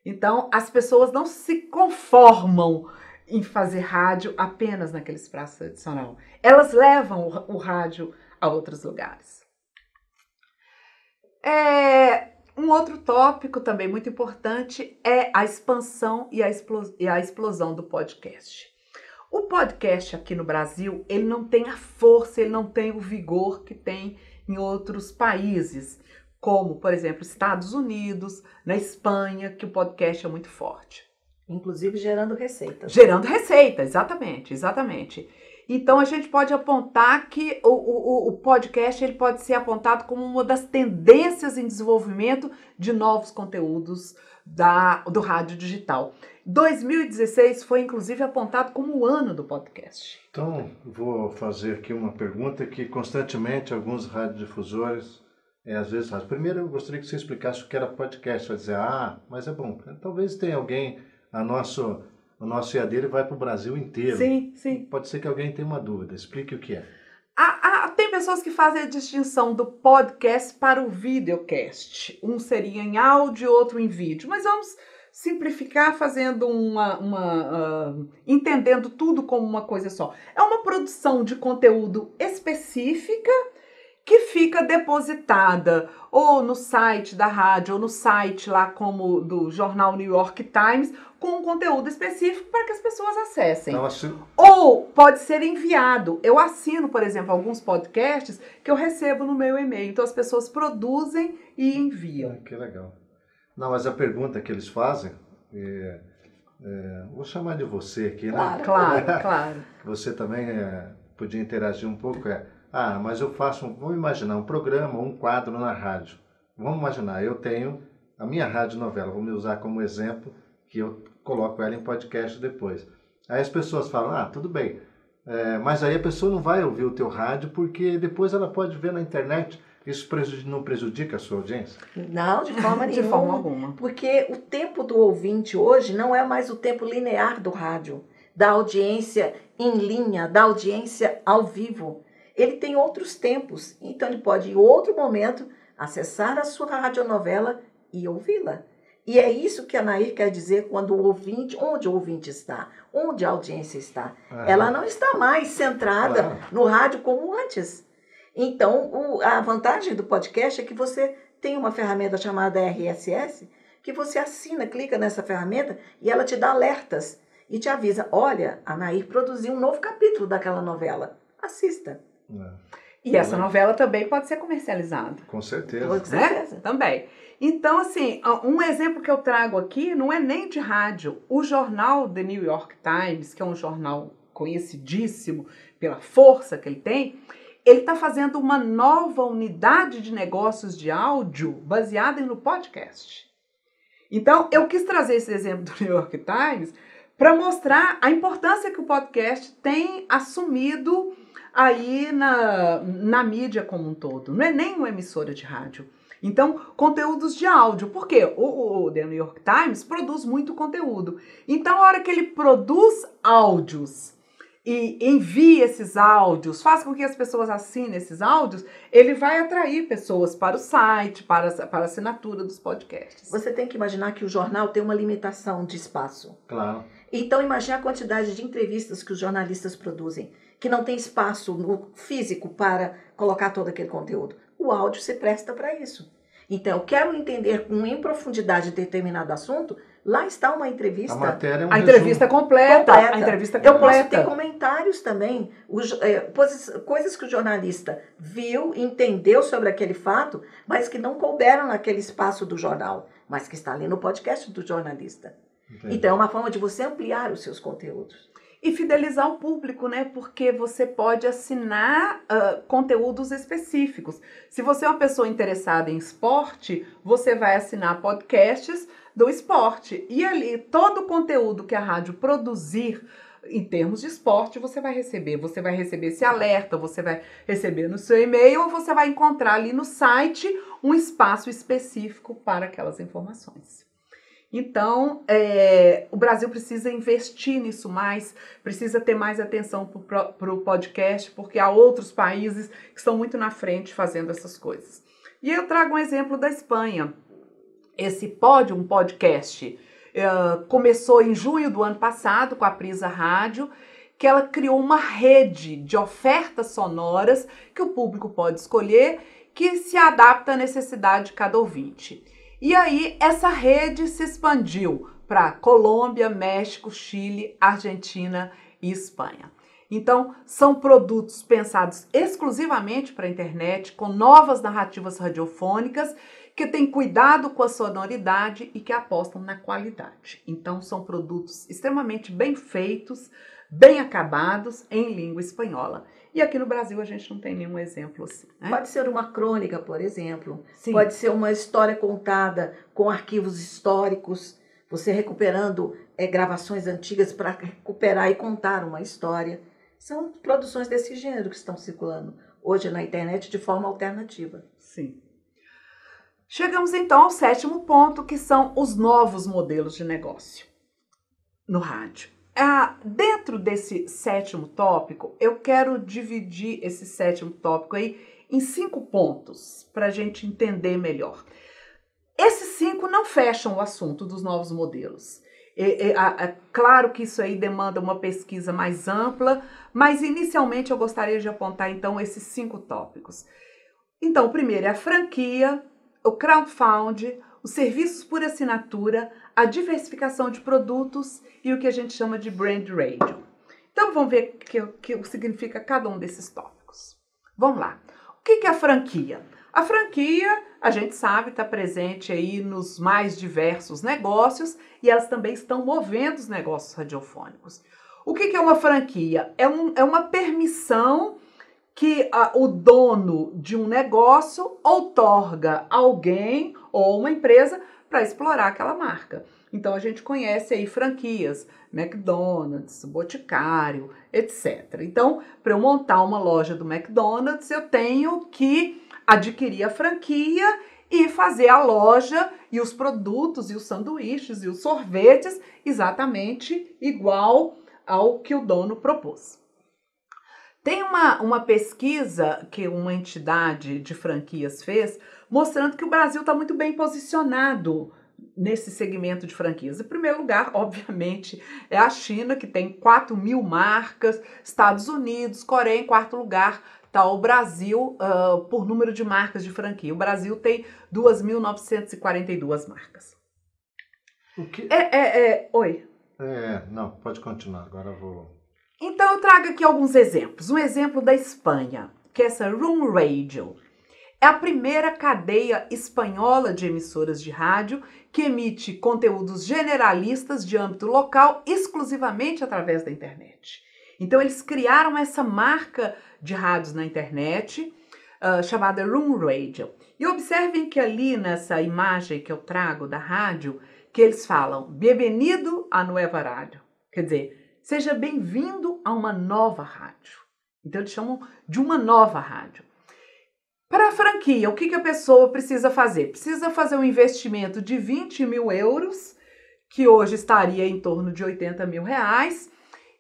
[SPEAKER 2] Então, as pessoas não se conformam em fazer rádio apenas naquele espaço tradicional. Elas levam o rádio a outros lugares. Um outro tópico também muito importante é a expansão e a explosão do podcast. O podcast aqui no Brasil, ele não tem a força, ele não tem o vigor que tem em outros países, como, por exemplo, Estados Unidos, na Espanha, que o podcast é muito forte.
[SPEAKER 3] Inclusive gerando receitas.
[SPEAKER 2] Gerando receita, exatamente. Então, a gente pode apontar que o podcast ele pode ser apontado como uma das tendências em desenvolvimento de novos conteúdos do rádio digital. 2016 foi, inclusive, apontado como o ano do podcast.
[SPEAKER 1] Então, vou fazer aqui uma pergunta que constantemente alguns radiodifusores, às vezes fazem. Primeiro, eu gostaria que você explicasse o que era podcast. Vai dizer, mas é bom. Talvez tenha alguém, o nosso EAD ele vai para o Brasil inteiro.
[SPEAKER 2] Sim.
[SPEAKER 1] Pode ser que alguém tenha uma dúvida. Explique o que é.
[SPEAKER 2] Tem pessoas que fazem a distinção do podcast para o videocast. Um seria em áudio, outro em vídeo. Mas vamos simplificar fazendo entendendo tudo como uma coisa só. É uma produção de conteúdo específica que fica depositada ou no site da rádio ou no site lá como do jornal New York Times com um conteúdo específico para que as pessoas acessem. Ou pode ser enviado. Eu assino, por exemplo, alguns podcasts que eu recebo no meu e-mail. Então as pessoas produzem e enviam.
[SPEAKER 1] Que legal. Não, mas a pergunta que eles fazem, vou chamar de você aqui, né?
[SPEAKER 2] Claro.
[SPEAKER 1] Você também podia interagir um pouco, mas eu faço, vamos imaginar, um programa, um quadro na rádio. Vamos imaginar, eu tenho a minha radionovela, vou me usar como exemplo, que eu coloco ela em podcast depois. Aí as pessoas falam, tudo bem, mas aí a pessoa não vai ouvir o teu rádio porque depois ela pode ver na internet. Isso não prejudica a sua audiência?
[SPEAKER 3] Não, de forma nenhuma.
[SPEAKER 2] De forma alguma.
[SPEAKER 3] Porque o tempo do ouvinte hoje não é mais o tempo linear do rádio, da audiência em linha, da audiência ao vivo. Ele tem outros tempos, então ele pode, em outro momento, acessar a sua radionovela e ouvi-la. E é isso que a Nair quer dizer quando o ouvinte, onde o ouvinte está, onde a audiência está. Ela não está mais centrada no rádio como antes. Então, a vantagem do podcast é que você tem uma ferramenta chamada RSS, que você assina, clica nessa ferramenta e ela te dá alertas e te avisa, olha, a Nair produziu um novo capítulo daquela novela, assista.
[SPEAKER 2] E essa novela também pode ser comercializada.
[SPEAKER 1] Com certeza.
[SPEAKER 3] Com certeza.
[SPEAKER 2] Também. Então, assim, um exemplo que eu trago aqui não é nem de rádio. O jornal The New York Times, que é um jornal conhecidíssimo pela força que ele tem, ele está fazendo uma nova unidade de negócios de áudio baseada no podcast. Então, eu quis trazer esse exemplo do New York Times para mostrar a importância que o podcast tem assumido aí na mídia como um todo. Não é nem uma emissora de rádio. Então, conteúdos de áudio. Por quê? O The New York Times produz muito conteúdo. Então, a hora que ele produz áudios e envia esses áudios, faz com que as pessoas assinem esses áudios, ele vai atrair pessoas para o site, para a assinatura dos podcasts.
[SPEAKER 3] Você tem que imaginar que o jornal tem uma limitação de espaço.
[SPEAKER 1] Claro.
[SPEAKER 3] Então, imagine a quantidade de entrevistas que os jornalistas produzem, que não tem espaço no físico para colocar todo aquele conteúdo. O áudio se presta para isso. Então, eu quero entender em profundidade determinado assunto, lá está uma entrevista.
[SPEAKER 1] A matéria é um
[SPEAKER 2] entrevista completa. A entrevista
[SPEAKER 3] completa.
[SPEAKER 2] completa.
[SPEAKER 3] Eu posso ter comentários também, coisas que o jornalista viu, entendeu sobre aquele fato, mas que não couberam naquele espaço do jornal, mas que está ali no podcast do jornalista. Entendi. Então, é uma forma de você ampliar os seus conteúdos.
[SPEAKER 2] E fidelizar o público, né? Porque você pode assinar conteúdos específicos. Se você é uma pessoa interessada em esporte, você vai assinar podcasts do esporte. E ali, todo o conteúdo que a rádio produzir em termos de esporte, você vai receber. Você vai receber esse alerta, você vai receber no seu e-mail, ou você vai encontrar ali no site um espaço específico para aquelas informações. Então, o Brasil precisa investir nisso mais, precisa ter mais atenção para o podcast, porque há outros países que estão muito na frente fazendo essas coisas. E eu trago um exemplo da Espanha. Esse Podium Podcast começou em junho do ano passado com a Prisa Rádio, que ela criou uma rede de ofertas sonoras que o público pode escolher, que se adapta à necessidade de cada ouvinte. E aí, essa rede se expandiu para Colômbia, México, Chile, Argentina e Espanha. Então, são produtos pensados exclusivamente para a internet, com novas narrativas radiofônicas, que têm cuidado com a sonoridade e que apostam na qualidade. Então, são produtos extremamente bem feitos, bem acabados, em língua espanhola. E aqui no Brasil a gente não tem nenhum exemplo assim. Né?
[SPEAKER 3] Pode ser uma crônica, por exemplo.
[SPEAKER 2] Sim.
[SPEAKER 3] Pode ser uma história contada com arquivos históricos. Você recuperando gravações antigas para recuperar e contar uma história. São produções desse gênero que estão circulando hoje na internet de forma alternativa.
[SPEAKER 2] Sim. Chegamos então ao 7º ponto, que são os novos modelos de negócio no rádio. Dentro desse 7º tópico, eu quero dividir esse 7º tópico aí em 5 pontos para a gente entender melhor. Esses 5 não fecham o assunto dos novos modelos. Claro que isso aí demanda uma pesquisa mais ampla, mas inicialmente eu gostaria de apontar então esses 5 tópicos. Então, o primeiro é a franquia, o crowdfunding, os serviços por assinatura, a diversificação de produtos e o que a gente chama de brand radio. Então, vamos ver o que significa cada um desses tópicos. Vamos lá. O que é a franquia? A franquia, a gente sabe, está presente aí nos mais diversos negócios e elas também estão movendo os negócios radiofônicos. O que é uma franquia? É uma permissão que o dono de um negócio outorga a alguém ou uma empresa para explorar aquela marca. Então, a gente conhece aí franquias, McDonald's, Boticário, etc. Então, para eu montar uma loja do McDonald's, eu tenho que adquirir a franquia e fazer a loja e os produtos e os sanduíches e os sorvetes exatamente igual ao que o dono propôs. Tem uma pesquisa que uma entidade de franquias fez, mostrando que o Brasil está muito bem posicionado nesse segmento de franquias. Em primeiro lugar, obviamente, é a China, que tem 4.000 marcas, Estados Unidos, Coreia, em quarto lugar está o Brasil por número de marcas de franquia. O Brasil tem 2.942 marcas.
[SPEAKER 1] O que...
[SPEAKER 2] Oi.
[SPEAKER 1] Não, pode continuar, agora eu vou...
[SPEAKER 2] Então, eu trago aqui alguns exemplos. Um exemplo da Espanha, que é essa Room Radio. É a primeira cadeia espanhola de emissoras de rádio que emite conteúdos generalistas de âmbito local exclusivamente através da internet. Então, eles criaram essa marca de rádios na internet, chamada Room Radio. E observem que ali nessa imagem que eu trago da rádio, que eles falam, bem-vindo à nova rádio. Quer dizer, seja bem-vindo a uma nova rádio. Então, eles chamam de uma nova rádio. Para a franquia, o que a pessoa precisa fazer? Precisa fazer um investimento de 20 mil euros, que hoje estaria em torno de 80 mil reais,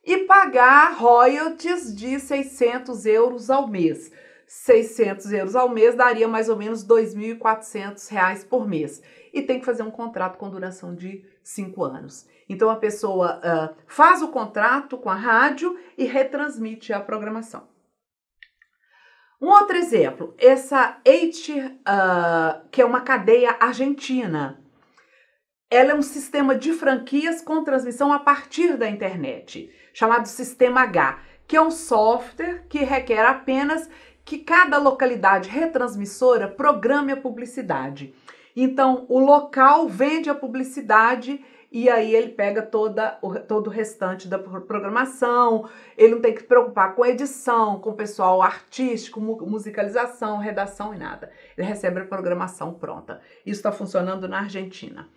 [SPEAKER 2] e pagar royalties de 600 euros ao mês. 600 euros ao mês daria mais ou menos 2.400 reais por mês. E tem que fazer um contrato com duração de 5 anos. Então, a pessoa faz o contrato com a rádio e retransmite a programação. Um outro exemplo, essa que é uma cadeia argentina. Ela é um sistema de franquias com transmissão a partir da internet, chamado Sistema H, que é um software que requer apenas que cada localidade retransmissora programe a publicidade. Então, o local vende a publicidade e aí ele pega todo o restante da programação, ele não tem que se preocupar com edição, com pessoal artístico, musicalização, redação e nada. Ele recebe a programação pronta. Isso está funcionando na Argentina.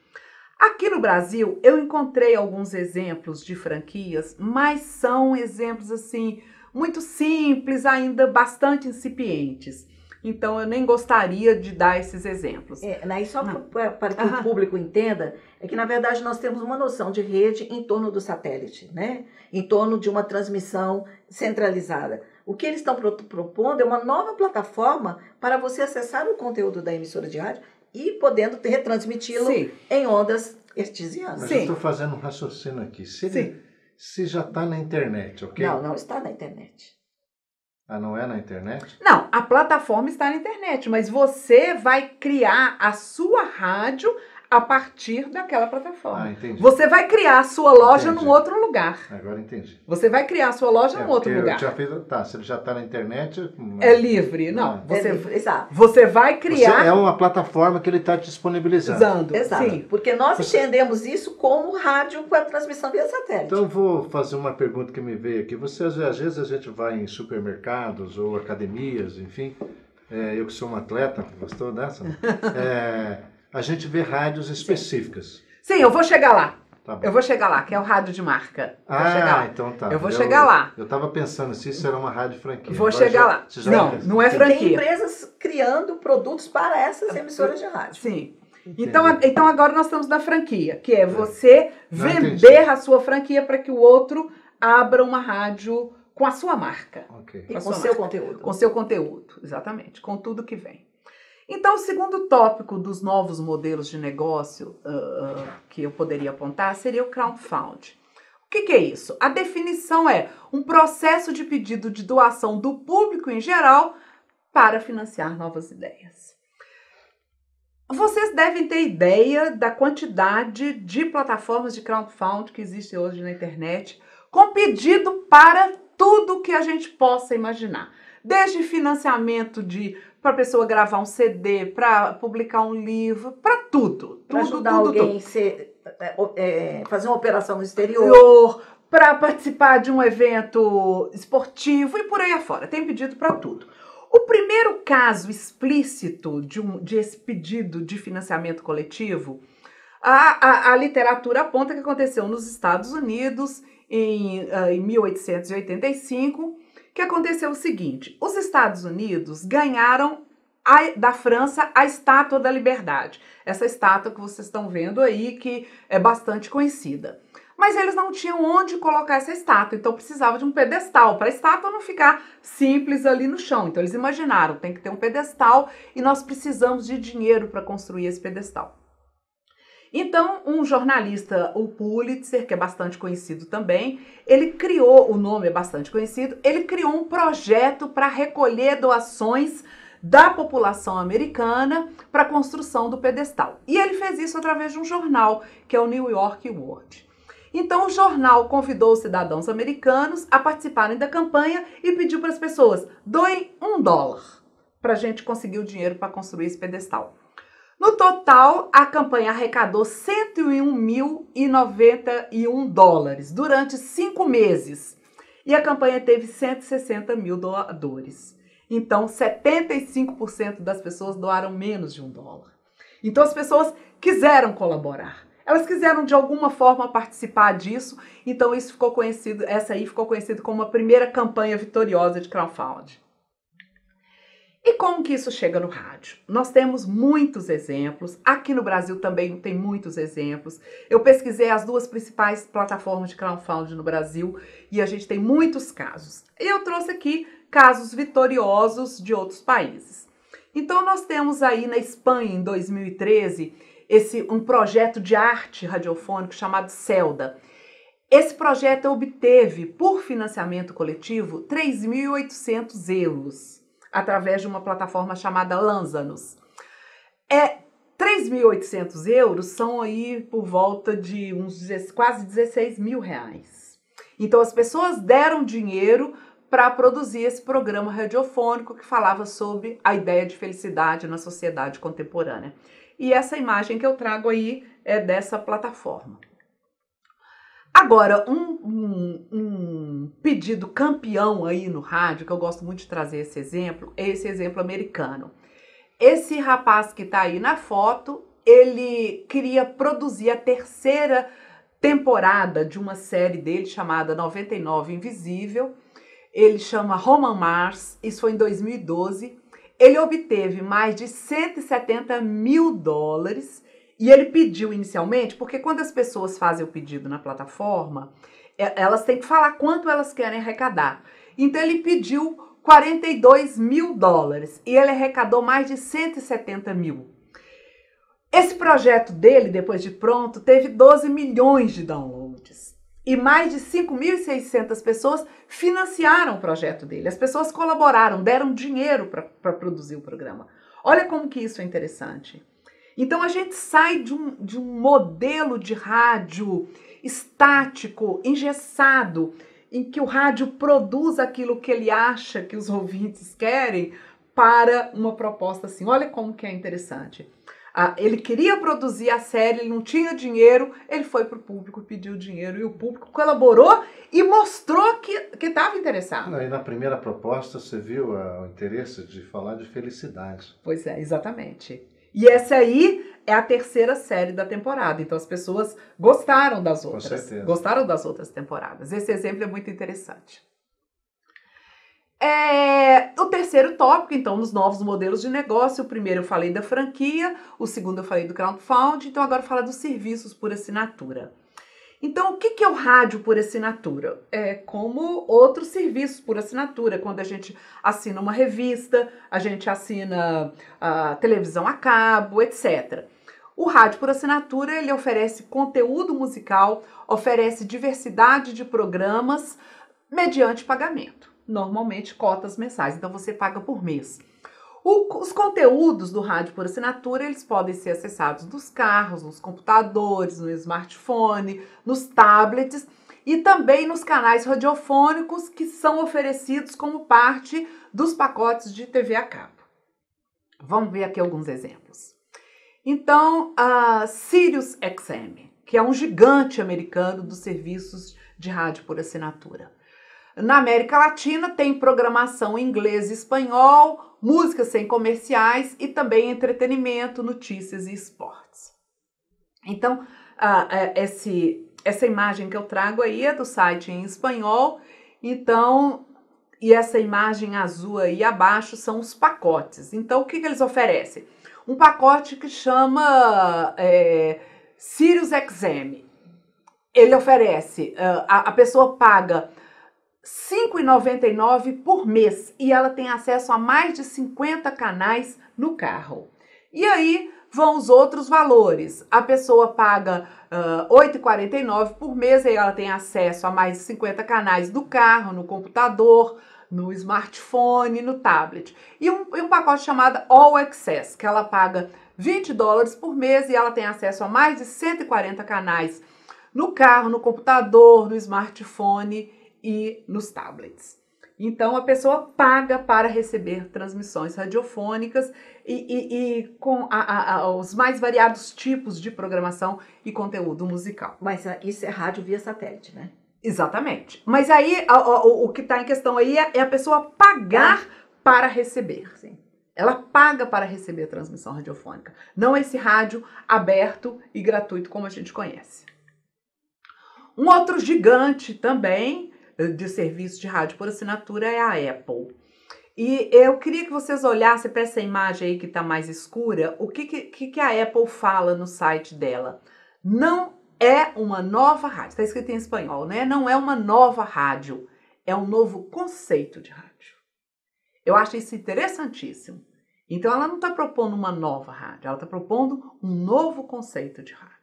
[SPEAKER 2] Aqui no Brasil, eu encontrei alguns exemplos de franquias, mas são exemplos assim muito simples, ainda bastante incipientes. Então, eu nem gostaria de dar esses exemplos.
[SPEAKER 3] Só para que o público entenda, é que, na verdade, nós temos uma noção de rede em torno do satélite, né? Em torno de uma transmissão centralizada. O que eles estão propondo é uma nova plataforma para você acessar o conteúdo da emissora de rádio e podendo retransmiti-lo em ondas hertzianas.
[SPEAKER 1] Mas eu estou fazendo um raciocínio aqui. Se já está na internet, ok?
[SPEAKER 3] Não está na internet.
[SPEAKER 1] Ah, não é na internet?
[SPEAKER 2] Não, a plataforma está na internet, mas você vai criar a sua rádio a partir daquela plataforma.
[SPEAKER 1] Ah, entendi.
[SPEAKER 2] Você vai criar a sua loja num outro lugar.
[SPEAKER 1] Agora entendi.
[SPEAKER 2] Você vai criar a sua loja num outro lugar.
[SPEAKER 1] Se ele já está na internet...
[SPEAKER 2] É livre. Não,
[SPEAKER 3] exato.
[SPEAKER 2] Você vai criar...
[SPEAKER 1] É uma plataforma que ele está disponibilizando.
[SPEAKER 3] Exato. Sim. Porque nós entendemos isso como rádio com a transmissão via satélite.
[SPEAKER 1] Então, eu vou fazer uma pergunta que me veio aqui. Às vezes a gente vai em supermercados ou academias, enfim. Eu que sou um atleta, gostou dessa? A gente vê rádios específicas.
[SPEAKER 2] Sim, eu vou chegar lá.
[SPEAKER 1] Tá bom.
[SPEAKER 2] Eu vou chegar lá, que é o rádio de marca.
[SPEAKER 1] Então tá.
[SPEAKER 2] Eu vou chegar lá.
[SPEAKER 1] Eu estava pensando se isso era uma rádio franquia.
[SPEAKER 2] Vou chegar lá. Não é franquia.
[SPEAKER 3] Tem empresas criando produtos para essas emissoras de rádio.
[SPEAKER 2] Sim. Então agora nós estamos na franquia, que é você vender a sua franquia para que o outro abra uma rádio com a sua marca.
[SPEAKER 1] Okay.
[SPEAKER 3] E com o seu conteúdo.
[SPEAKER 2] Com seu conteúdo, exatamente. Com tudo que vem. Então, o segundo tópico dos novos modelos de negócio que eu poderia apontar seria o crowdfunding. O que é isso? A definição é um processo de pedido de doação do público em geral para financiar novas ideias. Vocês devem ter ideia da quantidade de plataformas de crowdfunding que existe hoje na internet, com pedido para tudo que a gente possa imaginar. Desde financiamento para a pessoa gravar um CD, para publicar um livro, para tudo.
[SPEAKER 3] Para ajudar alguém a fazer uma operação no exterior.
[SPEAKER 2] Para participar de um evento esportivo e por aí afora. Tem pedido para tudo. O primeiro caso explícito de esse pedido de financiamento coletivo, a literatura aponta que aconteceu nos Estados Unidos em 1885, que aconteceu o seguinte: os Estados Unidos ganharam da França a Estátua da Liberdade. Essa estátua que vocês estão vendo aí, que é bastante conhecida. Mas eles não tinham onde colocar essa estátua, então precisava de um pedestal, para a estátua não ficar simples ali no chão. Então eles imaginaram, tem que ter um pedestal e nós precisamos de dinheiro para construir esse pedestal. Então, um jornalista, o Pulitzer, que é bastante conhecido também, ele criou, o nome é bastante conhecido, ele criou um projeto para recolher doações da população americana para a construção do pedestal. E ele fez isso através de um jornal, que é o New York World. Então, o jornal convidou os cidadãos americanos a participarem da campanha e pediu para as pessoas: doem $1 para a gente conseguir o dinheiro para construir esse pedestal. No total, a campanha arrecadou $101.091 durante 5 meses. E a campanha teve 160 mil doadores. Então, 75% das pessoas doaram menos de $1. Então, as pessoas quiseram colaborar. Elas quiseram, de alguma forma, participar disso. Então, essa aí ficou conhecida como a primeira campanha vitoriosa de crowdfunding. E como que isso chega no rádio? Nós temos muitos exemplos, aqui no Brasil também tem muitos exemplos. Eu pesquisei as 2 principais plataformas de crowdfunding no Brasil e a gente tem muitos casos. E eu trouxe aqui casos vitoriosos de outros países. Então nós temos aí na Espanha, em 2013, um projeto de arte radiofônico chamado CELDA. Esse projeto obteve, por financiamento coletivo, 3.800 euros. Através de uma plataforma chamada Lanzanos. 3.800 euros são aí por volta de quase 16 mil reais. Então as pessoas deram dinheiro para produzir esse programa radiofônico que falava sobre a ideia de felicidade na sociedade contemporânea. E essa imagem que eu trago aí é dessa plataforma. Agora, um pedido campeão aí no rádio, que eu gosto muito de trazer esse exemplo, é esse exemplo americano. Esse rapaz que está aí na foto, ele queria produzir a 3ª temporada de uma série dele chamada 99 Invisível. Ele chama Roman Mars, isso foi em 2012. Ele obteve mais de $170 mil. E ele pediu inicialmente, porque quando as pessoas fazem o pedido na plataforma, elas têm que falar quanto elas querem arrecadar. Então ele pediu $42 mil e ele arrecadou mais de 170 mil. Esse projeto dele, depois de pronto, teve 12 milhões de downloads. E mais de 5.600 pessoas financiaram o projeto dele. As pessoas colaboraram, deram dinheiro para produzir o programa. Olha como que isso é interessante. Então a gente sai de um modelo de rádio estático, engessado, em que o rádio produz aquilo que ele acha que os ouvintes querem, para uma proposta assim. Olha como que é interessante. Ele queria produzir a série, ele não tinha dinheiro, ele foi para o público, pediu dinheiro e o público colaborou e mostrou que estava interessado.
[SPEAKER 1] E na primeira proposta você viu o interesse de falar de felicidade.
[SPEAKER 2] Pois é, exatamente. E essa aí é a 3ª série da temporada. Então as pessoas gostaram das outras.
[SPEAKER 1] Com certeza.
[SPEAKER 2] Gostaram das outras temporadas. Esse exemplo é muito interessante. O 3º tópico, então, nos novos modelos de negócio. O primeiro eu falei da franquia, o segundo eu falei do crowdfunding, então agora eu falo dos serviços por assinatura. Então, o que é o rádio por assinatura? É como outros serviços por assinatura, quando a gente assina uma revista, a gente assina a televisão a cabo, etc. O rádio por assinatura, ele oferece conteúdo musical, oferece diversidade de programas mediante pagamento. Normalmente, cotas mensais, então você paga por mês. Os conteúdos do rádio por assinatura, eles podem ser acessados nos carros, nos computadores, no smartphone, nos tablets e também nos canais radiofônicos que são oferecidos como parte dos pacotes de TV a cabo. Vamos ver aqui alguns exemplos. Então, a SiriusXM, que é um gigante americano dos serviços de rádio por assinatura. Na América Latina tem programação em inglês e espanhol, músicas sem comerciais e também entretenimento, notícias e esportes. Então, essa imagem que eu trago aí é do site em espanhol. Então, e essa imagem azul aí abaixo são os pacotes. Então, o que eles oferecem? Um pacote que chama SiriusXM. Ele oferece, a pessoa paga R$ 5,99 por mês e ela tem acesso a mais de 50 canais no carro. E aí vão os outros valores. A pessoa paga R$ 8,49 por mês e ela tem acesso a mais de 50 canais no carro, no computador, no smartphone, no tablet. E um pacote chamado All Access, que ela paga $20 por mês e ela tem acesso a mais de 140 canais no carro, no computador, no smartphone e nos tablets. Então, a pessoa paga para receber transmissões radiofônicas e com os mais variados tipos de programação e conteúdo musical.
[SPEAKER 3] Mas isso é rádio via satélite, né?
[SPEAKER 2] Exatamente. Mas aí, o que está em questão aí é a pessoa pagar para receber.
[SPEAKER 3] Sim.
[SPEAKER 2] Ela paga para receber a transmissão radiofônica. Não esse rádio aberto e gratuito como a gente conhece. Um outro gigante também de serviço de rádio por assinatura é a Apple. E eu queria que vocês olhassem para essa imagem aí que está mais escura, o que a Apple fala no site dela. Não é uma nova rádio, está escrito em espanhol, né? Não é uma nova rádio, é um novo conceito de rádio. Eu acho isso interessantíssimo. Então ela não está propondo uma nova rádio, ela está propondo um novo conceito de rádio.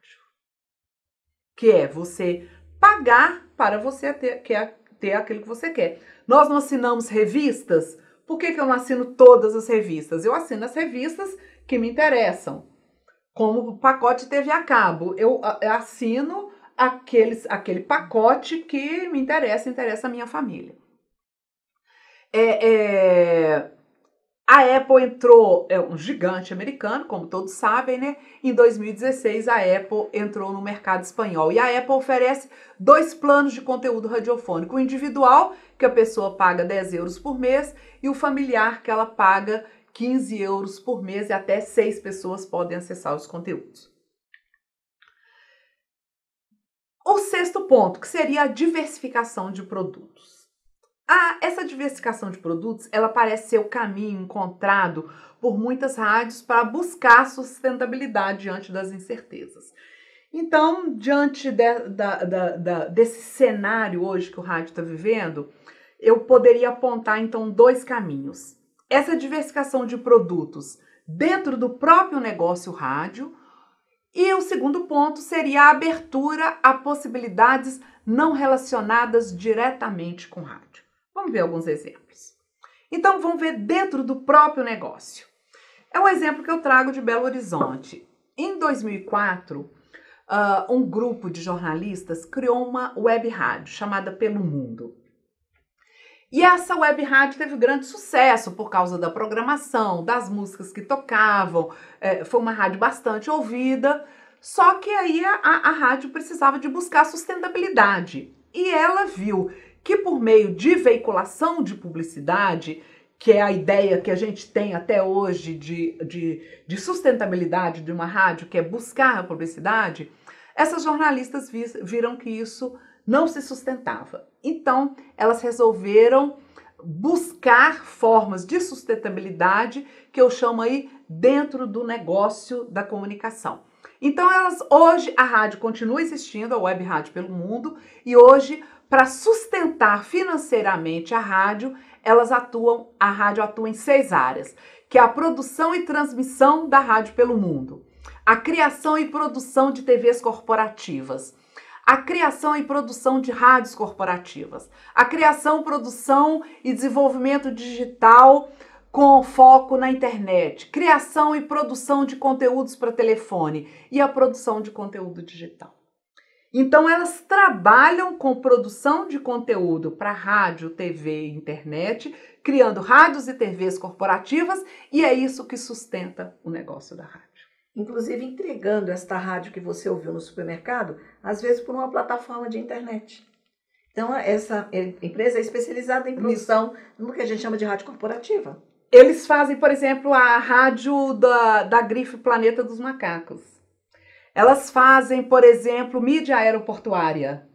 [SPEAKER 2] Que é você pagar para você ter aquilo que você quer. Nós não assinamos revistas. Por que eu não assino todas as revistas? Eu assino as revistas que me interessam. Como o pacote TV a cabo. Eu assino aquele pacote que me interessa a minha família. A Apple entrou, é um gigante americano, como todos sabem, né? Em 2016, a Apple entrou no mercado espanhol. E a Apple oferece 2 planos de conteúdo radiofônico. O individual, que a pessoa paga 10 euros por mês, e o familiar, que ela paga 15 euros por mês, e até 6 pessoas podem acessar os conteúdos. O 6º ponto, que seria a diversificação de produtos. Essa diversificação de produtos, ela parece ser o caminho encontrado por muitas rádios para buscar sustentabilidade diante das incertezas. Então, diante desse cenário hoje que o rádio está vivendo, eu poderia apontar, então, 2 caminhos. Essa diversificação de produtos dentro do próprio negócio rádio, e o 2º ponto seria a abertura a possibilidades não relacionadas diretamente com rádio. Vamos ver alguns exemplos. Então, vamos ver dentro do próprio negócio. É um exemplo que eu trago de Belo Horizonte. Em 2004, um grupo de jornalistas criou uma web rádio chamada Pelo Mundo. E essa web rádio teve grande sucesso por causa da programação, das músicas que tocavam. Foi uma rádio bastante ouvida, só que aí a rádio precisava de buscar sustentabilidade. E ela viu que por meio de veiculação de publicidade, que é a ideia que a gente tem até hoje de sustentabilidade de uma rádio, que é buscar a publicidade, essas jornalistas viram que isso não se sustentava. Então, elas resolveram buscar formas de sustentabilidade que eu chamo aí dentro do negócio da comunicação. Então, hoje a rádio continua existindo, a Web Rádio Pelo Mundo, e hoje, para sustentar financeiramente a rádio atua em 6 áreas, que é a produção e transmissão da rádio pelo mundo, a criação e produção de TVs corporativas, a criação e produção de rádios corporativas, a criação, produção e desenvolvimento digital com foco na internet, criação e produção de conteúdos para telefone e a produção de conteúdo digital. Então, elas trabalham com produção de conteúdo para rádio, TV e internet, criando rádios e TVs corporativas, e é isso que sustenta o negócio da rádio.
[SPEAKER 3] Inclusive entregando esta rádio que você ouviu no supermercado, às vezes por uma plataforma de internet. Então, essa empresa é especializada em produção no que a gente chama de rádio corporativa.
[SPEAKER 2] Eles fazem, por exemplo, a rádio da grife Planeta dos Macacos. Elas fazem, por exemplo, mídia aeroportuária.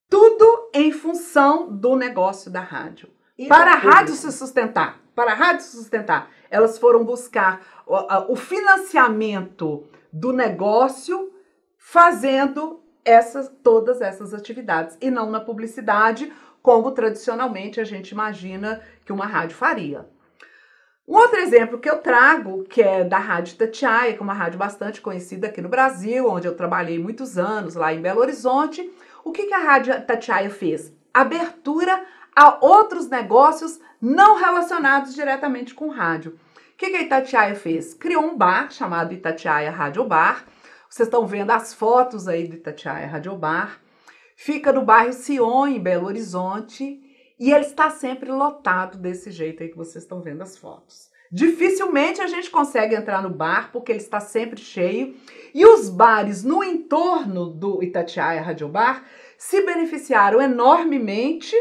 [SPEAKER 2] Tudo em função do negócio da rádio. Para a rádio se sustentar, elas foram buscar o financiamento do negócio fazendo todas essas atividades e não na publicidade, como tradicionalmente a gente imagina que uma rádio faria. Um outro exemplo que eu trago, que é da Rádio Itatiaia, que é uma rádio bastante conhecida aqui no Brasil, onde eu trabalhei muitos anos, lá em Belo Horizonte. O que a Rádio Itatiaia fez? Abertura a outros negócios não relacionados diretamente com rádio. O que a Itatiaia fez? Criou um bar chamado Itatiaia Rádio Bar. Vocês estão vendo as fotos aí do Itatiaia Rádio Bar. Fica no bairro Sion, em Belo Horizonte. E ele está sempre lotado desse jeito aí que vocês estão vendo as fotos. Dificilmente a gente consegue entrar no bar, porque ele está sempre cheio. E os bares no entorno do Itatiaia Rádio Bar se beneficiaram enormemente,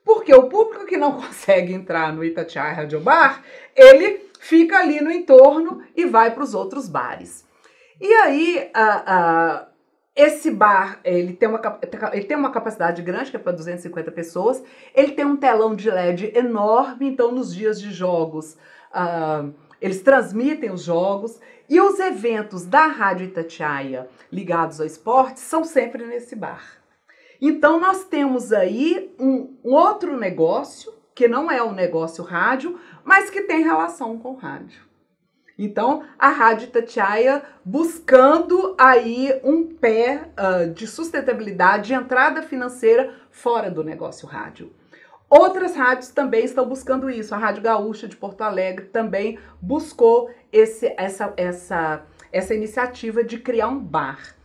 [SPEAKER 2] porque o público que não consegue entrar no Itatiaia Rádio Bar, ele fica ali no entorno e vai para os outros bares. E aí, esse bar, ele tem uma capacidade grande, que é para 250 pessoas. Ele tem um telão de LED enorme, então nos dias de jogos, eles transmitem os jogos. E os eventos da Rádio Itatiaia ligados ao esporte são sempre nesse bar. Então nós temos aí um outro negócio, que não é um negócio rádio, mas que tem relação com rádio. Então, a Rádio Itatiaia buscando aí um pé de sustentabilidade, de entrada financeira fora do negócio rádio. Outras rádios também estão buscando isso. A Rádio Gaúcha de Porto Alegre também buscou essa iniciativa de criar um bar.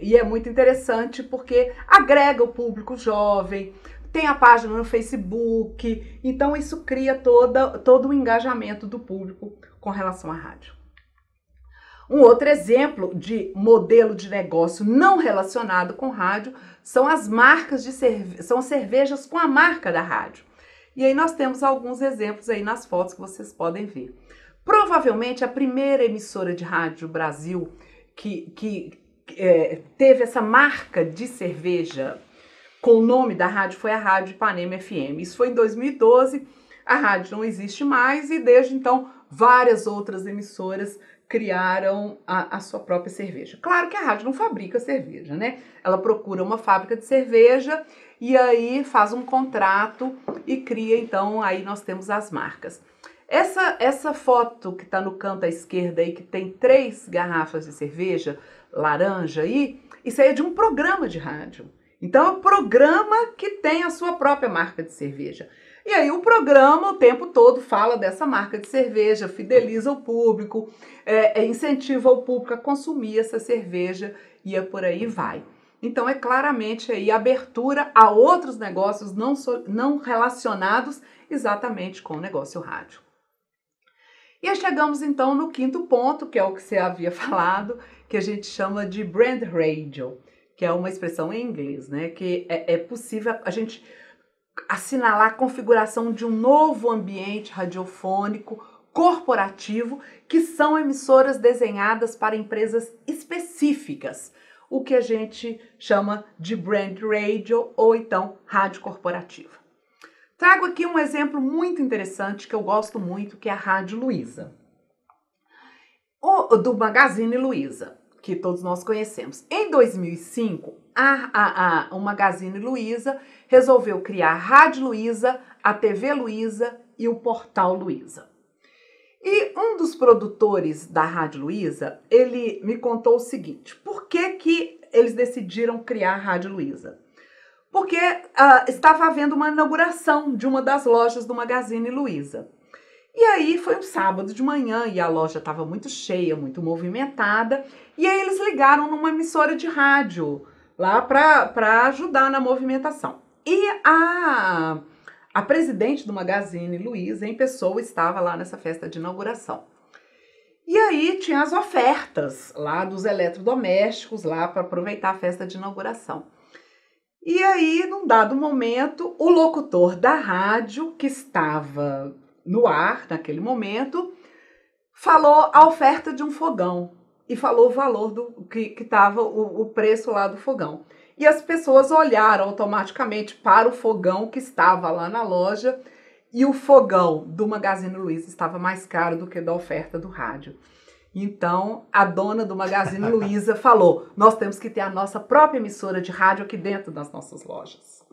[SPEAKER 2] E é muito interessante porque agrega o público jovem, tem a página no Facebook, então isso cria todo o engajamento do público com relação à rádio. Um outro exemplo de modelo de negócio não relacionado com rádio são as marcas são cervejas com a marca da rádio. E aí nós temos alguns exemplos aí nas fotos que vocês podem ver. Provavelmente a primeira emissora de rádio do Brasil que teve essa marca de cerveja com o nome da rádio foi a Rádio Ipanema FM. Isso foi em 2012, a rádio não existe mais e desde então várias outras emissoras criaram a sua própria cerveja. Claro que a rádio não fabrica cerveja, né? Ela procura uma fábrica de cerveja e aí faz um contrato e cria, então, aí nós temos as marcas. Essa foto que está no canto à esquerda aí, que tem 3 garrafas de cerveja laranja aí, isso aí é de um programa de rádio. Então é um programa que tem a sua própria marca de cerveja. E aí o programa o tempo todo fala dessa marca de cerveja, fideliza o público, incentiva o público a consumir essa cerveja e por aí vai. Então é claramente aí abertura a outros negócios não relacionados exatamente com o negócio rádio. E aí chegamos então no 5º ponto, que é o que você havia falado, que a gente chama de brand radio, que é uma expressão em inglês, né? Que é possível a gente assinalar a configuração de um novo ambiente radiofônico corporativo, que são emissoras desenhadas para empresas específicas, o que a gente chama de brand radio ou então rádio corporativa. Trago aqui um exemplo muito interessante que eu gosto muito, que é a Rádio Luiza, do Magazine Luiza, que todos nós conhecemos. Em 2005, o Magazine Luiza resolveu criar a Rádio Luiza, a TV Luiza e o Portal Luiza. E um dos produtores da Rádio Luiza, ele me contou o seguinte: por que eles decidiram criar a Rádio Luiza? Porque estava havendo uma inauguração de uma das lojas do Magazine Luiza. E aí foi um sábado de manhã e a loja estava muito cheia, muito movimentada. E aí eles ligaram numa emissora de rádio lá para ajudar na movimentação. E a presidente do Magazine Luiza, em pessoa, estava lá nessa festa de inauguração. E aí tinha as ofertas lá dos eletrodomésticos lá para aproveitar a festa de inauguração. E aí, num dado momento, o locutor da rádio, que estava no ar naquele momento, falou a oferta de um fogão e falou o valor que estava o preço lá do fogão. E as pessoas olharam automaticamente para o fogão que estava lá na loja e o fogão do Magazine Luiza estava mais caro do que da oferta do rádio. Então, a dona do Magazine Luiza falou: nós temos que ter a nossa própria emissora de rádio aqui dentro das nossas lojas.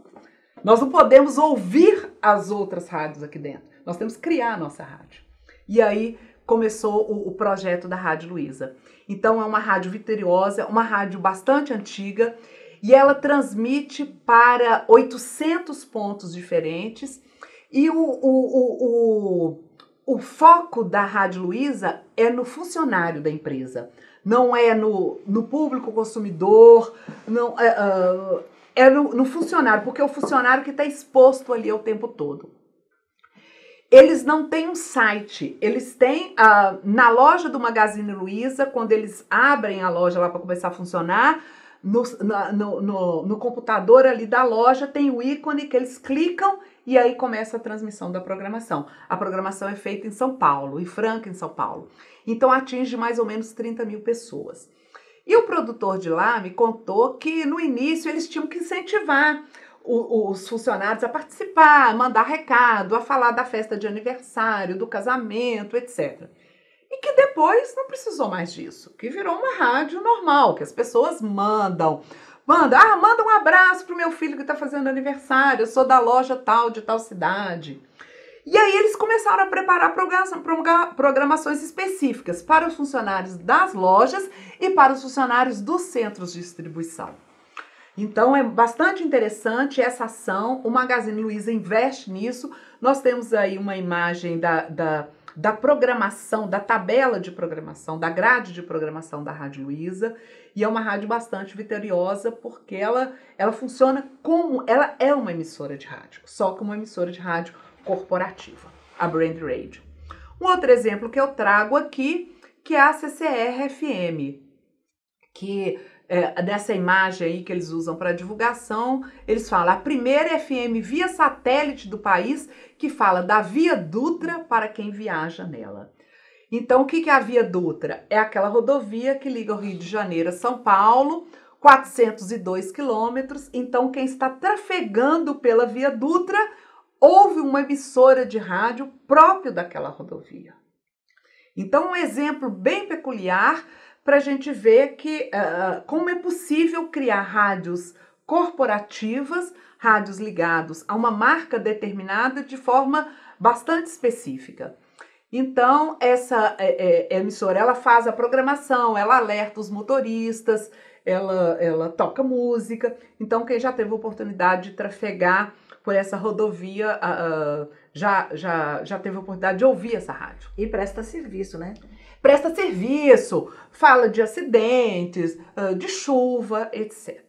[SPEAKER 2] Nós não podemos ouvir as outras rádios aqui dentro. Nós temos que criar a nossa rádio. E aí começou o projeto da Rádio Luiza. Então, é uma rádio vitoriosa, uma rádio bastante antiga, e ela transmite para 800 pontos diferentes. E o foco da Rádio Luiza é no funcionário da empresa, não é no público consumidor, não, é no funcionário, porque é o funcionário que está exposto ali o tempo todo. Eles não têm um site, eles têm na loja do Magazine Luiza, quando eles abrem a loja lá para começar a funcionar, no computador ali da loja tem o ícone que eles clicam e aí começa a transmissão da programação. A programação é feita em São Paulo, em Franca, em São Paulo. Então atinge mais ou menos 30 mil pessoas. E o produtor de lá me contou que no início eles tinham que incentivar os funcionários a participar, a mandar recado, a falar da festa de aniversário, do casamento, etc. E que depois não precisou mais disso, que virou uma rádio normal, que as pessoas mandam um abraço pro meu filho que está fazendo aniversário, eu sou da loja tal, de tal cidade. E aí eles começaram a preparar programações específicas para os funcionários das lojas e para os funcionários dos centros de distribuição. Então é bastante interessante essa ação, o Magazine Luiza investe nisso. Nós temos aí uma imagem da programação, da tabela de programação, da grade de programação da Rádio Luiza, e é uma rádio bastante vitoriosa porque ela funciona como, ela é uma emissora de rádio, só que uma emissora de rádio corporativa, a Brand Radio. Um outro exemplo que eu trago aqui, que é a CCR-FM, que nessa imagem aí que eles usam para divulgação, eles falam a primeira FM via satélite do país que fala da Via Dutra para quem viaja nela. Então, o que é a Via Dutra? É aquela rodovia que liga o Rio de Janeiro a São Paulo, 402 quilômetros. Então, quem está trafegando pela Via Dutra ouve uma emissora de rádio próprio daquela rodovia. Então, um exemplo bem peculiar para a gente ver que como é possível criar rádios corporativas, rádios ligados a uma marca determinada de forma bastante específica. Então, essa emissora, ela faz a programação, ela alerta os motoristas, ela toca música. Então, quem já teve a oportunidade de trafegar por essa rodovia já teve a oportunidade de ouvir essa rádio.
[SPEAKER 3] E presta serviço, né?
[SPEAKER 2] Presta serviço, fala de acidentes, de chuva, etc.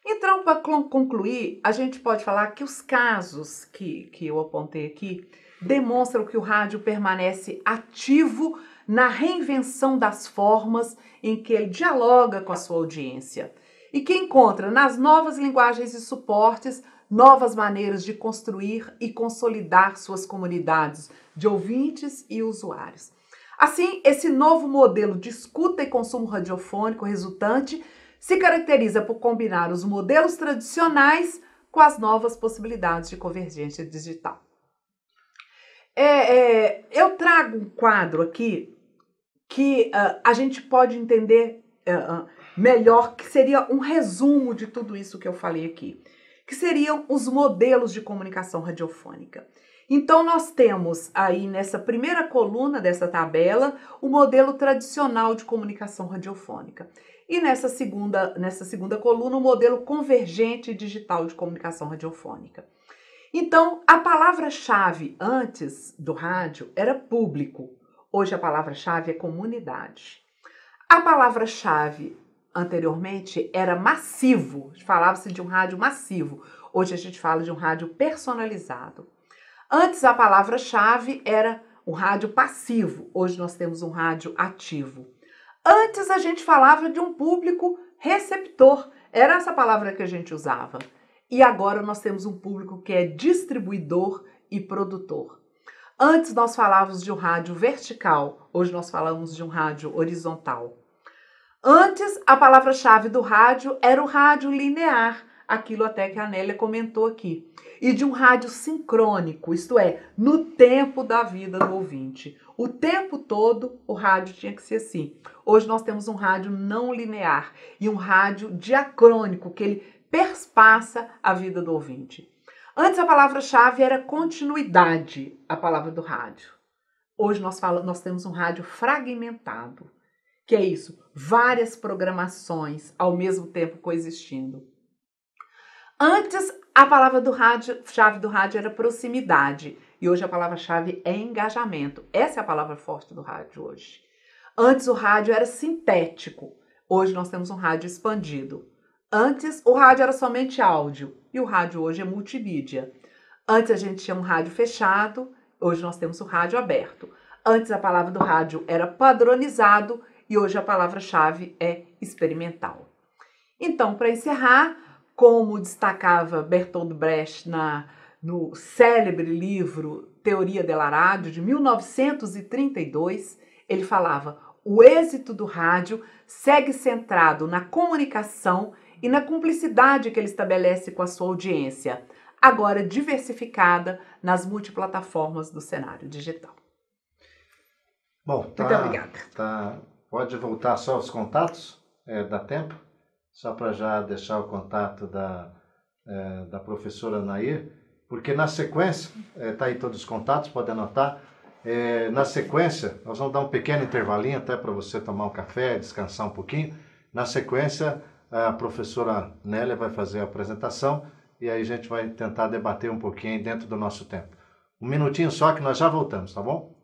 [SPEAKER 2] Então, para concluir, a gente pode falar que os casos que eu apontei aqui demonstram que o rádio permanece ativo na reinvenção das formas em que ele dialoga com a sua audiência e que encontra nas novas linguagens e suportes novas maneiras de construir e consolidar suas comunidades de ouvintes e usuários. Assim, esse novo modelo de escuta e consumo radiofônico resultante se caracteriza por combinar os modelos tradicionais com as novas possibilidades de convergência digital. Eu trago um quadro aqui que a gente pode entender melhor, que seria um resumo de tudo isso que eu falei aqui, que seriam os modelos de comunicação radiofônica. Então, nós temos aí nessa primeira coluna dessa tabela o modelo tradicional de comunicação radiofônica. E nessa segunda coluna, o modelo convergente digital de comunicação radiofônica. Então, a palavra-chave antes do rádio era público. Hoje a palavra-chave é comunidade. A palavra-chave anteriormente era massivo. Falava-se de um rádio massivo. Hoje a gente fala de um rádio personalizado. Antes a palavra-chave era um rádio passivo. Hoje nós temos um rádio ativo. Antes a gente falava de um público receptor. Era essa palavra que a gente usava. E agora nós temos um público que é distribuidor e produtor. Antes nós falávamos de um rádio vertical, hoje nós falamos de um rádio horizontal. Antes a palavra-chave do rádio era o rádio linear, aquilo até que a Nélia comentou aqui. E de um rádio sincrônico, isto é, no tempo da vida do ouvinte. O tempo todo o rádio tinha que ser assim. Hoje nós temos um rádio não linear e um rádio diacrônico, que ele perspassa a vida do ouvinte. Antes a palavra-chave era continuidade, a palavra do rádio. Hoje nós temos um rádio fragmentado, que é isso, várias programações ao mesmo tempo coexistindo. Antes a palavra chave do rádio era proximidade e hoje a palavra-chave é engajamento. Essa é a palavra forte do rádio hoje. Antes o rádio era sintético, hoje nós temos um rádio expandido. Antes, o rádio era somente áudio e o rádio hoje é multimídia. Antes a gente tinha um rádio fechado, hoje nós temos o rádio aberto. Antes a palavra do rádio era padronizado e hoje a palavra-chave é experimental. Então, para encerrar, como destacava Bertolt Brecht no célebre livro Teoria della Radio, de 1932, ele falava: o êxito do rádio segue centrado na comunicação e na cumplicidade que ele estabelece com a sua audiência, agora diversificada nas multiplataformas do cenário digital.
[SPEAKER 1] Bom,
[SPEAKER 2] muito obrigada.
[SPEAKER 1] Pode voltar só os contatos? Dá tempo? Só para já deixar o contato da professora Nair, porque na sequência, está aí todos os contatos, pode anotar. Na sequência, nós vamos dar um pequeno intervalinho até para você tomar um café, descansar um pouquinho. Na sequência, a professora Nélia vai fazer a apresentação e aí a gente vai tentar debater um pouquinho dentro do nosso tempo. Um minutinho só que nós já voltamos, tá bom?